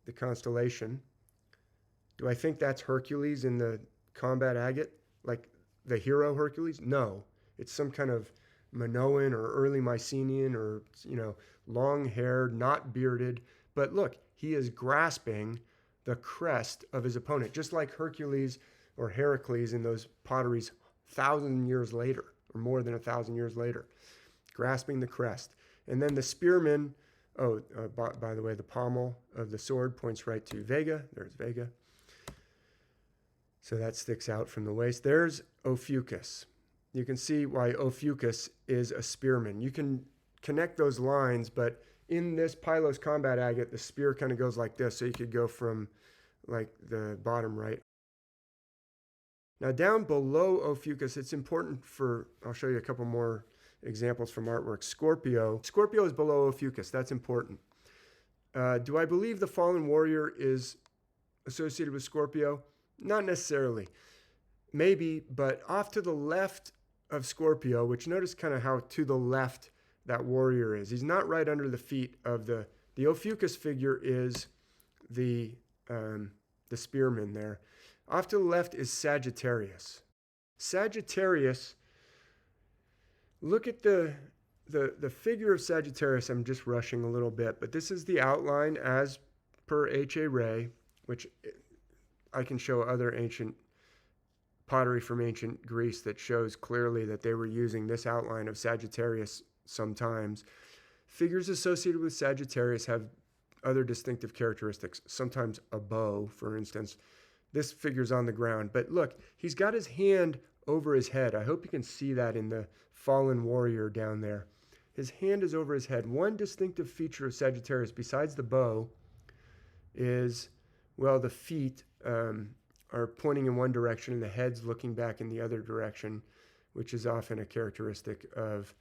the constellation. Do I think that's Hercules in the combat agate? Like the hero Hercules? No. It's some kind of Minoan or early Mycenaean or, long-haired, not bearded. But look, he is grasping the crest of his opponent, just like Hercules or Heracles in those potteries 1,000 years later, or more than 1,000 years later. Grasping the crest. And then the spearman, by the way, the pommel of the sword points right to Vega. There's Vega. So that sticks out from the waist. There's Ophiuchus. You can see why Ophiuchus is a spearman. You can connect those lines, but in this Pylos combat agate, the spear kind of goes like this, so you could go from like the bottom right. Now down below Ophiuchus, it's important I'll show you a couple more examples from artwork. Scorpio is below Ophiuchus. That's important. Do I believe the fallen warrior is associated with Scorpio? Not necessarily. Maybe, but off to the left of Scorpio, which notice kind of how to the left that warrior is. He's not right under the feet of the Ophiuchus figure is the spearman there. Off to the left is Sagittarius. Sagittarius, look at the figure of Sagittarius. I'm just rushing a little bit, but this is the outline as per H.A. Ray, which I can show other ancient pottery from ancient Greece that shows clearly that they were using this outline of Sagittarius sometimes. Figures associated with Sagittarius have other distinctive characteristics, sometimes a bow, for instance. This figure's on the ground, but look, he's got his hand over his head. I hope you can see that in the fallen warrior down there. His hand is over his head. One distinctive feature of Sagittarius, besides the bow, is, well, the feet are pointing in one direction and the head's looking back in the other direction, which is often a characteristic of,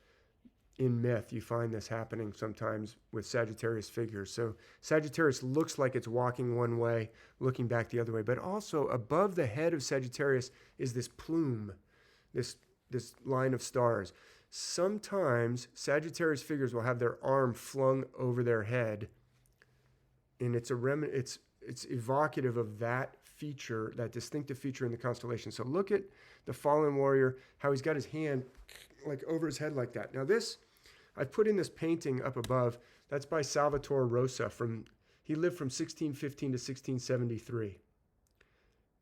in myth, you find this happening sometimes with Sagittarius figures. So Sagittarius looks like it's walking one way, looking back the other way. But also above the head of Sagittarius is this plume, this line of stars. Sometimes Sagittarius figures will have their arm flung over their head, and it's evocative of that feature, that distinctive feature in the constellation. So look at the fallen warrior, how he's got his hand like over his head like that. Now this, I've put in this painting up above. That's by Salvatore Rosa. He lived from 1615 to 1673.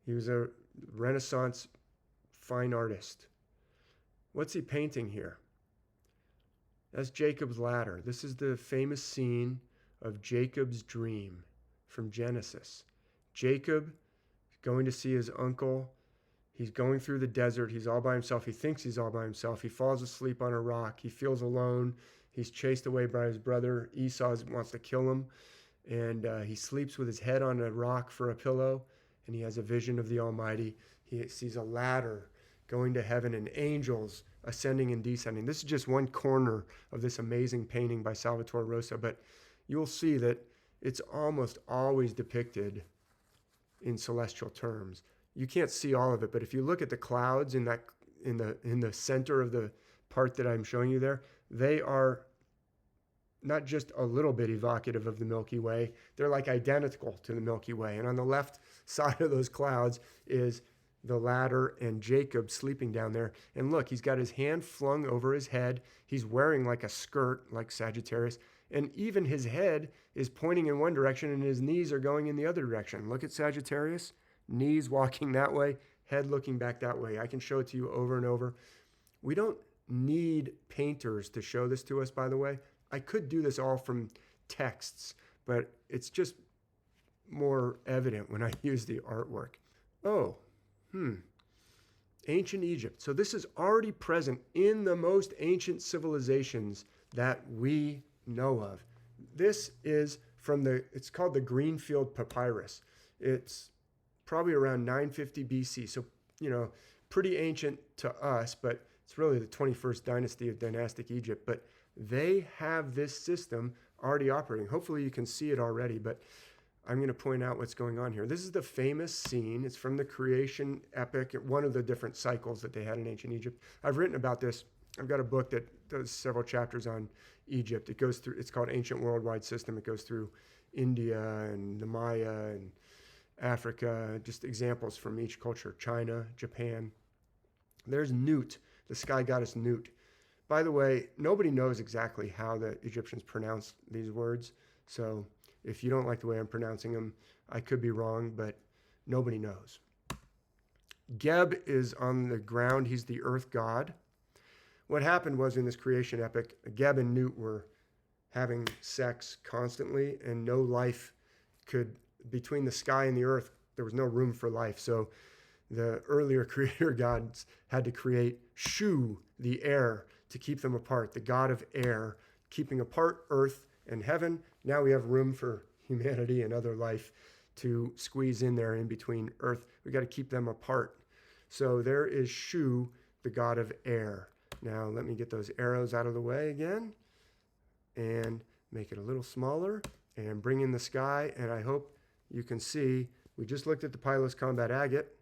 He was a Renaissance fine artist. What's he painting here? That's Jacob's ladder. This is the famous scene of Jacob's dream from Genesis. Jacob going to see his uncle. He's going through the desert. He's all by himself. He thinks he's all by himself. He falls asleep on a rock. He feels alone. He's chased away by his brother. Esau wants to kill him. And he sleeps with his head on a rock for a pillow. And he has a vision of the Almighty. He sees a ladder going to heaven and angels ascending and descending. This is just one corner of this amazing painting by Salvatore Rosa. But you'll see that it's almost always depicted in celestial terms. You can't see all of it, but if you look at the clouds in the center of the part that I'm showing you there, they are not just a little bit evocative of the Milky Way, they're like identical to the Milky Way. And on the left side of those clouds is the ladder and Jacob sleeping down there. And look, he's got his hand flung over his head. He's wearing like a skirt, like Sagittarius. And even his head is pointing in one direction and his knees are going in the other direction. Look at Sagittarius. Knees walking that way, head looking back that way. I can show it to you over and over. We don't need painters to show this to us, by the way. I could do this all from texts, but it's just more evident when I use the artwork. Ancient Egypt. So this is already present in the most ancient civilizations that we know of. This is from it's called the Greenfield Papyrus. It's probably around 950 BC. So, pretty ancient to us, but it's really the 21st dynasty of dynastic Egypt. But they have this system already operating. Hopefully you can see it already, but I'm going to point out what's going on here. This is the famous scene. It's from the creation epic, one of the different cycles that they had in ancient Egypt. I've written about this. I've got a book that does several chapters on Egypt. It's called Ancient Worldwide System. It goes through India and the Maya and Africa, just examples from each culture, China, Japan. There's Nut, the sky goddess Nut. By the way, nobody knows exactly how the Egyptians pronounced these words. So if you don't like the way I'm pronouncing them, I could be wrong, but nobody knows. Geb is on the ground. He's the earth god. What happened was in this creation epic, Geb and Nut were having sex constantly, and no life between the sky and the earth, there was no room for life. So the earlier creator gods had to create Shu, the air, to keep them apart, the god of air, keeping apart earth and heaven. Now we have room for humanity and other life to squeeze in there in between earth. We got to keep them apart. So there is Shu, the god of air. Now let me get those arrows out of the way again and make it a little smaller and bring in the sky. And I hope you can see, we just looked at the Pylos combat agate.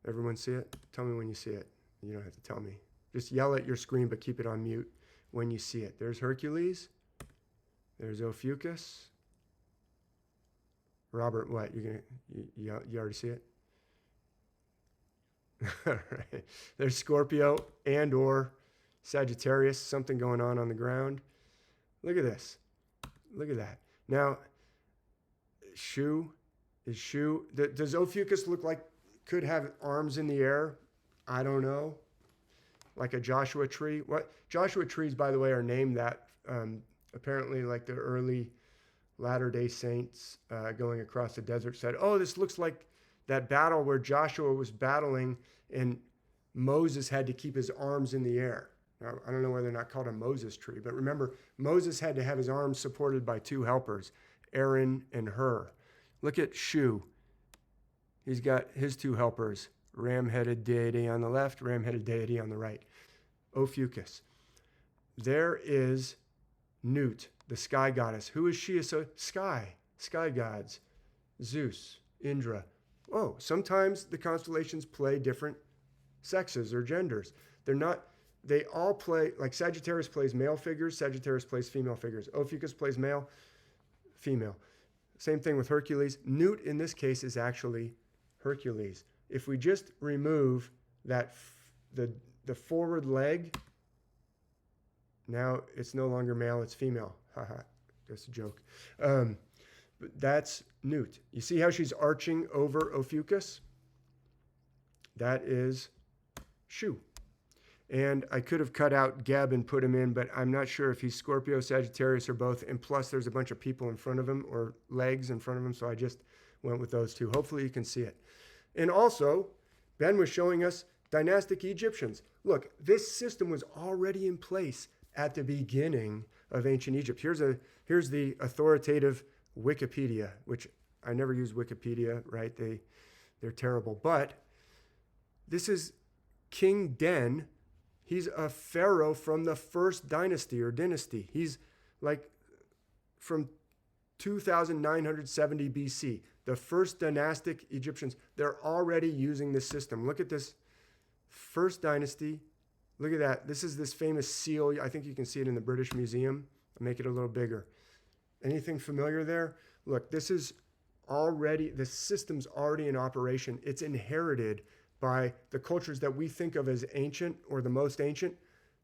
Everyone see it? Tell me when you see it. You don't have to tell me. Just yell at your screen, but keep it on mute when you see it. There's Hercules. There's Ophiuchus. Robert, what? You already see it? All right. There's Scorpio and or Sagittarius, something going on the ground. Look at this. Look at that. Now, does Ophiuchus look like could have arms in the air? I don't know. Like a Joshua tree. What Joshua trees, by the way, are named that. Apparently, like the early Latter-day Saints going across the desert said, "Oh, this looks like that battle where Joshua was battling and Moses had to keep his arms in the air." Now, I don't know whether they're not called a Moses tree, but remember, Moses had to have his arms supported by two helpers, Aaron and Hur. Look at Shu. He's got his two helpers, ram-headed deity on the left, ram-headed deity on the right. Ophiuchus. There is Nut, the sky goddess. Who is she? So sky gods. Zeus, Indra. Oh, sometimes the constellations play different sexes or genders. They all play, like Sagittarius plays male figures, Sagittarius plays female figures. Ophiuchus plays male, female. Same thing with Hercules. Nut in this case is actually Hercules. If we just remove that the forward leg, now it's no longer male, it's female. Haha, that's a joke. But that's Nut. You see how she's arching over Ophiuchus? That is Shu. And I could have cut out Geb and put him in, but I'm not sure if he's Scorpio, Sagittarius, or both. And plus, there's a bunch of people in front of him, or legs in front of him, so I just went with those two. Hopefully you can see it. And also, Ben was showing us dynastic Egyptians. Look, this system was already in place at the beginning of ancient Egypt. Here's the authoritative Wikipedia, which I never use Wikipedia, right? They're terrible. But this is King Den. He's a pharaoh from the first dynasty or dynasty. He's like from 2970 BC. The first dynastic Egyptians, they're already using this system. Look at this first dynasty. Look at that. This is this famous seal. I think you can see it in the British Museum. I'll make it a little bigger. Anything familiar there? Look, the system's already in operation. It's inherited by the cultures that we think of as ancient or the most ancient.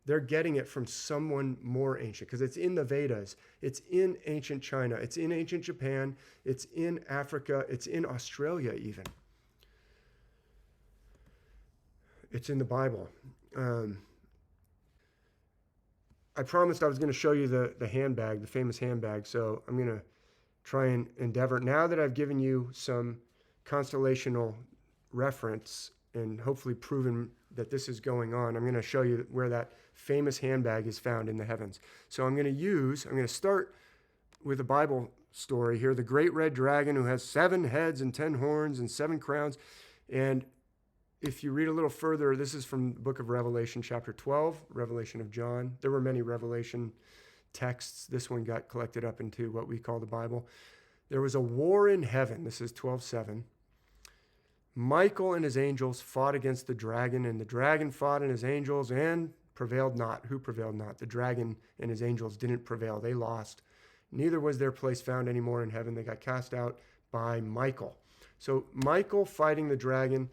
They're getting it from someone more ancient because it's in the Vedas. It's in ancient China. It's in ancient Japan. It's in Africa. It's in Australia even. It's in the Bible. I promised I was going to show you the handbag, the famous handbag. So I'm going to try and endeavor. Now that I've given you some constellational reference and hopefully proven that this is going on, I'm going to show you where that famous handbag is found in the heavens. So I'm going to start with a Bible story here. The great red dragon who has 7 heads and 10 horns and 7 crowns. And if you read a little further, this is from the book of Revelation, chapter 12, Revelation of John. There were many Revelation texts. This one got collected up into what we call the Bible. There was a war in heaven. This is 12:7. Michael and his angels fought against the dragon, and the dragon fought and his angels and prevailed not. Who prevailed not? The dragon and his angels didn't prevail. They lost. Neither was their place found anymore in heaven. They got cast out by Michael. So Michael fighting the dragon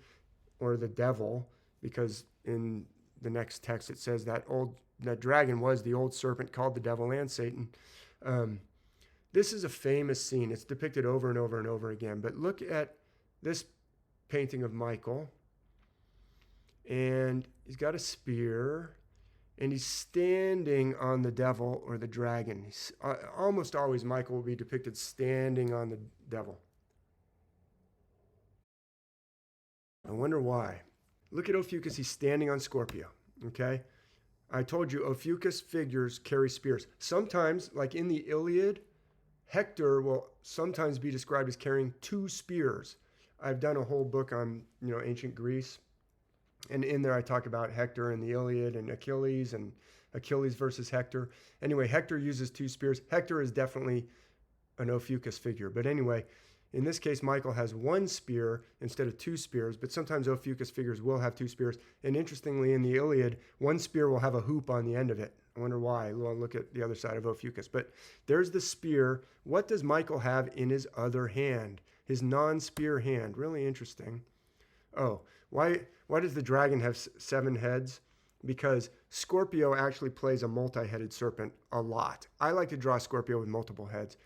or the devil, because in the next text it says that dragon was the old serpent called the devil and Satan. This is a famous scene. It's depicted over and over and over again. But look at this painting of Michael. And he's got a spear. And he's standing on the devil or the dragon. Almost always Michael will be depicted standing on the devil. I wonder why. Look at Ophiuchus. He's standing on Scorpio. Okay? I told you Ophiuchus figures carry spears. Sometimes, like in the Iliad, Hector will sometimes be described as carrying 2 spears. I've done a whole book on, ancient Greece. And in there I talk about Hector and the Iliad and Achilles versus Hector. Anyway, Hector uses 2 spears. Hector is definitely an Ophiuchus figure. But anyway, In this case, Michael has one spear instead of two spears, but sometimes Ophiuchus figures will have two spears. And interestingly, in the Iliad, one spear will have a hoop on the end of it. I wonder why. We'll look at the other side of Ophiuchus. But there's the spear. What does Michael have in his other hand? His non-spear hand. Really interesting. Oh, why does the dragon have 7 heads? Because Scorpio actually plays a multi-headed serpent a lot. I like to draw Scorpio with multiple heads.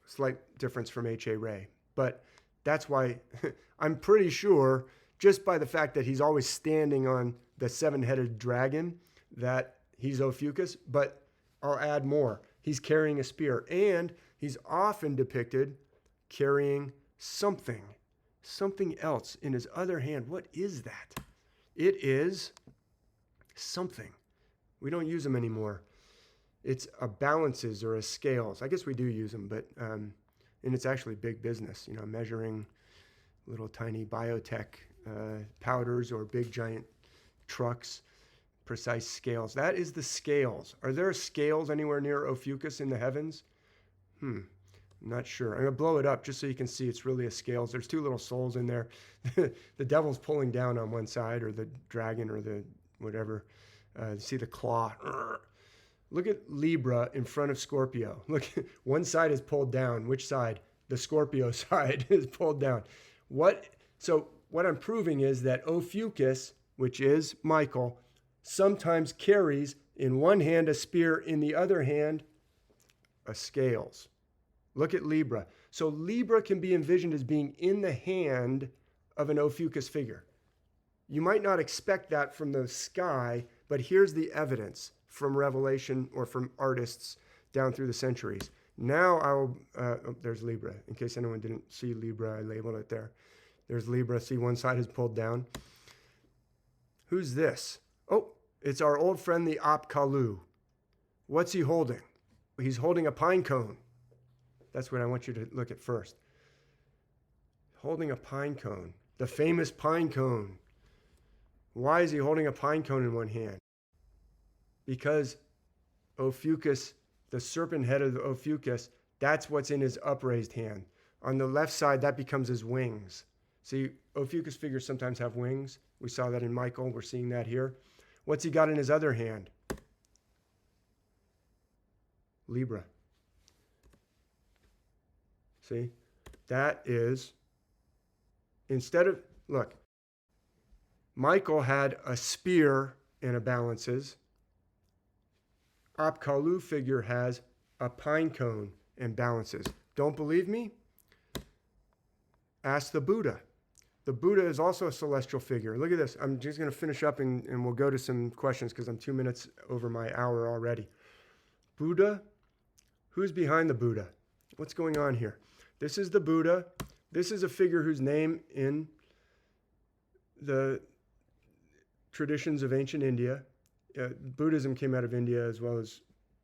Slight difference from H.A. Rey. But that's why I'm pretty sure, just by the fact that he's always standing on the 7-headed dragon, that he's Ophiuchus. But I'll add more. He's carrying a spear. And he's often depicted carrying something else in his other hand. What is that? It is something. We don't use them anymore. It's a balances or a scales. I guess we do use them, but and it's actually big business, measuring little tiny biotech powders or big giant trucks, precise scales. That is the scales. Are there scales anywhere near Ophiuchus in the heavens? I'm not sure. I'm going to blow it up just so you can see it's really a scales. There's 2 little souls in there. The devil's pulling down on one side, or the dragon, or the whatever. See the claw. Look at Libra in front of Scorpio. Look, one side is pulled down. Which side? The Scorpio side is pulled down. So what I'm proving is that Ophiuchus, which is Michael, sometimes carries in one hand a spear, in the other hand a scales. Look at Libra. So Libra can be envisioned as being in the hand of an Ophiuchus figure. You might not expect that from the sky, but here's the evidence from Revelation or from artists down through the centuries. Now there's Libra. In case anyone didn't see Libra, I labeled it there. There's Libra. See, one side is pulled down. Who's this? Oh, it's our old friend, the Apkallu. What's he holding? He's holding a pine cone. That's what I want you to look at first. Holding a pine cone. The famous pine cone. Why is he holding a pine cone in one hand? Because Ophiuchus, the serpent head of Ophiuchus, that's what's in his upraised hand. On the left side, that becomes his wings. See, Ophiuchus figures sometimes have wings. We saw that in Michael. We're seeing that here. What's he got in his other hand? Libra. See? That is, look, Michael had a spear and a balances. Apkallu figure has a pine cone and balances. Don't believe me? Ask the Buddha. The Buddha is also a celestial figure. Look at this. I'm just going to finish up and we'll go to some questions because I'm 2 minutes over my hour already. Buddha. Who's behind the Buddha? What's going on here? This is the Buddha. This is a figure whose name in the traditions of ancient India. Buddhism came out of India as well as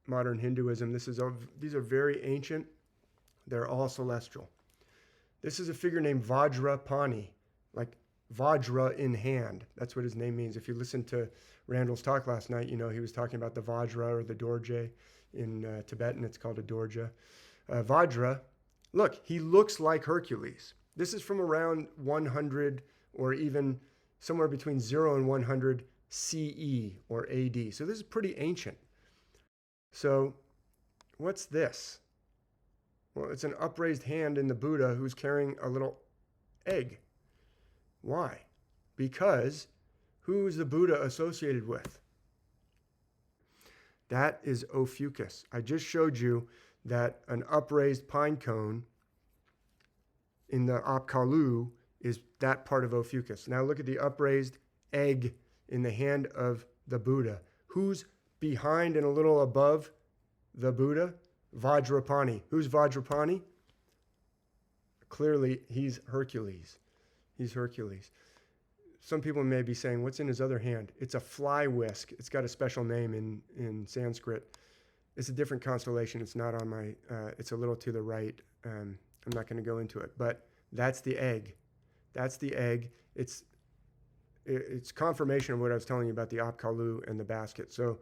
modern Hinduism. These are very ancient. They're all celestial. This is a figure named Vajrapani, like Vajra in hand. That's what his name means. If you listened to Randall's talk last night, he was talking about the Vajra or the Dorje. In Tibetan, it's called a Dorja. Vajra, look, he looks like Hercules. This is from around 100 or even somewhere between 0 and 100 CE or AD. So this is pretty ancient. So what's this? Well, it's an upraised hand in the Buddha who's carrying a little egg. Why? Because who's the Buddha associated with? That is Ophiuchus. I just showed you that an upraised pine cone in the Apkallu is that part of Ophiuchus. Now look at the upraised egg in the hand of the Buddha. Who's behind and a little above the Buddha? Vajrapani. Who's Vajrapani? Clearly, he's Hercules. He's Hercules. Some people may be saying, what's in his other hand? It's a fly whisk. It's got a special name in Sanskrit. It's a different constellation. It's not on my, it's a little to the right. I'm not going to go into it, but that's the egg. That's the egg. It's confirmation of what I was telling you about the Apkallu and the basket. So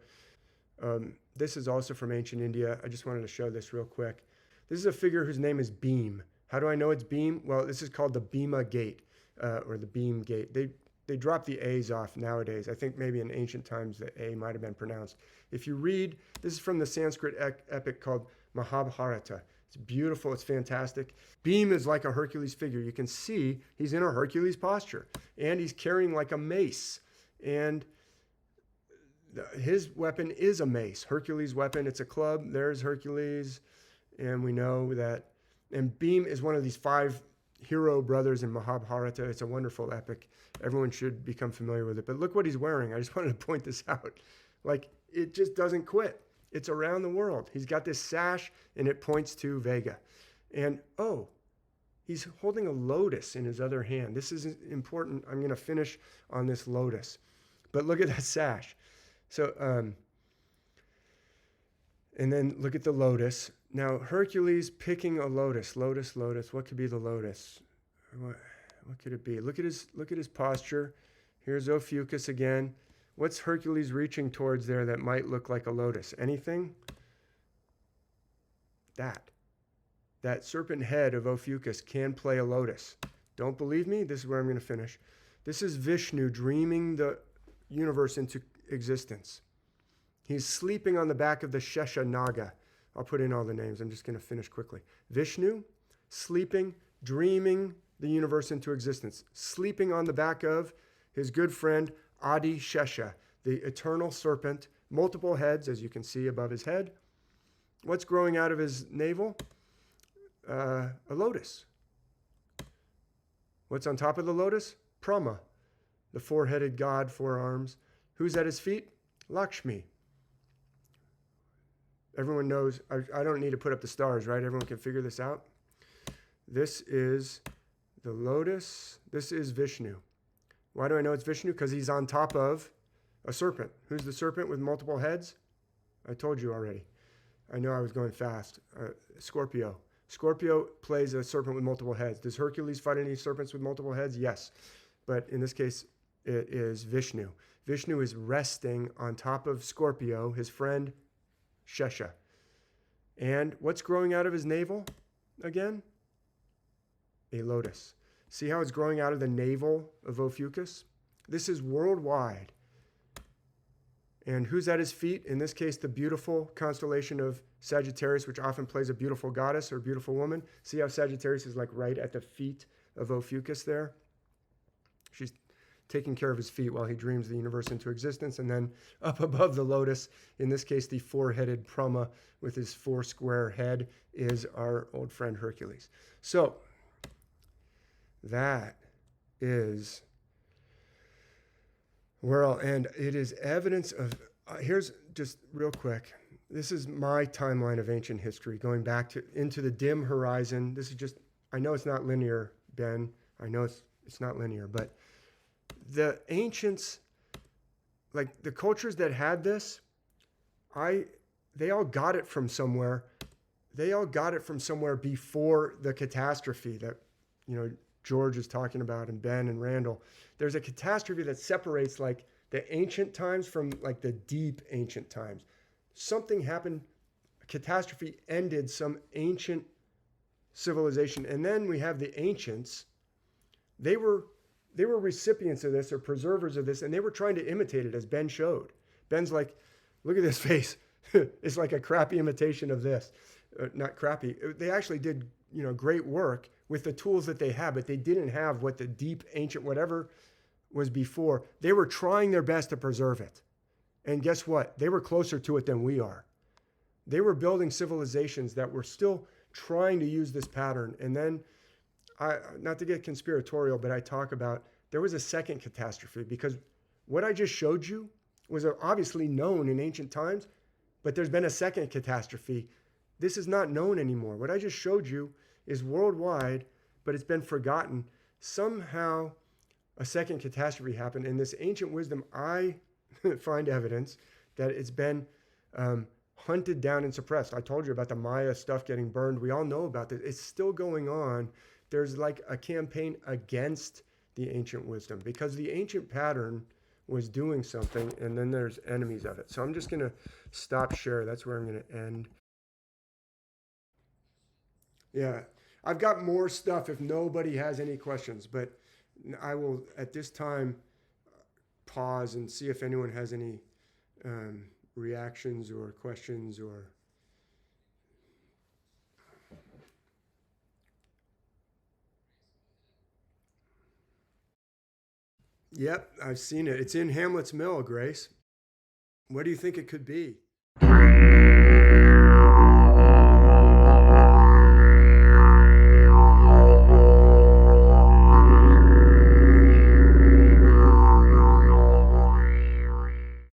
this is also from ancient India. I just wanted to show this real quick. This is a figure whose name is Beam. How do I know it's beam? Well, this is called the Bema Gate, or the Beam Gate. They drop the A's off nowadays. I think maybe in ancient times the A might have been pronounced. If you read, this is from the Sanskrit epic called Mahabharata. It's beautiful. It's fantastic. Beam is like a Hercules figure. You can see he's in a Hercules posture, and he's carrying like a mace. And his weapon is a mace. Hercules' weapon, it's a club. There's Hercules. And we know that. And Beam is one of these 5 hero brothers in Mahabharata. It's a wonderful epic. Everyone should become familiar with it. But look what he's wearing. I just wanted to point this out. Like, it just doesn't quit. It's around the world. He's got this sash, and it points to Vega. And, oh, he's holding a lotus in his other hand. This is important. I'm going to finish on this lotus. But look at that sash. So, and then look at the lotus. Now, Hercules picking a lotus. Lotus. What could be the lotus? What could it be? Look at his posture. Here's Ophiuchus again. What's Hercules reaching towards there that might look like a lotus? Anything? That serpent head of Ophiuchus can play a lotus. Don't believe me? This is where I'm going to finish. This is Vishnu dreaming the universe into existence. He's sleeping on the back of the Shesha Naga. I'll put in all the names. I'm just going to finish quickly. Vishnu, sleeping, dreaming the universe into existence. Sleeping on the back of his good friend Adi Shesha, the eternal serpent, multiple heads, as you can see above his head. What's growing out of his navel? A lotus. What's on top of the lotus? Brahma, the 4-headed god, 4 arms. Who's at his feet? Lakshmi. Everyone knows, I don't need to put up the stars, right? Everyone can figure this out. This is the lotus. This is Vishnu. Why do I know it's Vishnu? Because he's on top of a serpent. Who's the serpent with multiple heads? I told you already. I know I was going fast. Scorpio. Scorpio plays a serpent with multiple heads. Does Hercules fight any serpents with multiple heads? Yes. But in this case, it is Vishnu. Vishnu is resting on top of Scorpio, his friend Shesha. And what's growing out of his navel again? A lotus. See how it's growing out of the navel of Ophiuchus? This is worldwide. And who's at his feet? In this case, the beautiful constellation of Sagittarius, which often plays a beautiful goddess or beautiful woman. See how Sagittarius is like right at the feet of Ophiuchus there? She's taking care of his feet while he dreams the universe into existence. And then up above the lotus, in this case, the 4-headed Brahma with his 4-square head is our old friend Hercules. So that is where I'll end. It is evidence of, here's just real quick. This is my timeline of ancient history, going back into the dim horizon. This is just, I know it's not linear, Ben. I know it's not linear, but the ancients, like the cultures that had this, they all got it from somewhere. They all got it from somewhere before the catastrophe that, George is talking about, and Ben and Randall. There's a catastrophe that separates like the ancient times from like the deep ancient times. Something happened, a catastrophe ended some ancient civilization. And then we have the ancients. They were recipients of this or preservers of this, and they were trying to imitate it, as Ben showed. Ben's like, look at this face. It's like a crappy imitation of this. Not crappy. They actually did, great work with the tools that they had, but they didn't have what the deep ancient whatever was before. They were trying their best to preserve it. And guess what? They were closer to it than we are. They were building civilizations that were still trying to use this pattern. And then, not to get conspiratorial, but I talk about there was a second catastrophe, because what I just showed you was obviously known in ancient times, but there's been a second catastrophe. This is not known anymore. What I just showed you is worldwide, but it's been forgotten. Somehow a second catastrophe happened. In this ancient wisdom, I find evidence that it's been hunted down and suppressed. I told you about the Maya stuff getting burned. We all know about this. It's still going on. There's like a campaign against the ancient wisdom because the ancient pattern was doing something, and then there's enemies of it. So I'm just going to stop share. That's where I'm going to end. Yeah. I've got more stuff if nobody has any questions, but I will at this time pause and see if anyone has any reactions or questions or. Yep, I've seen it. It's in Hamlet's Mill, Grace. What do you think it could be?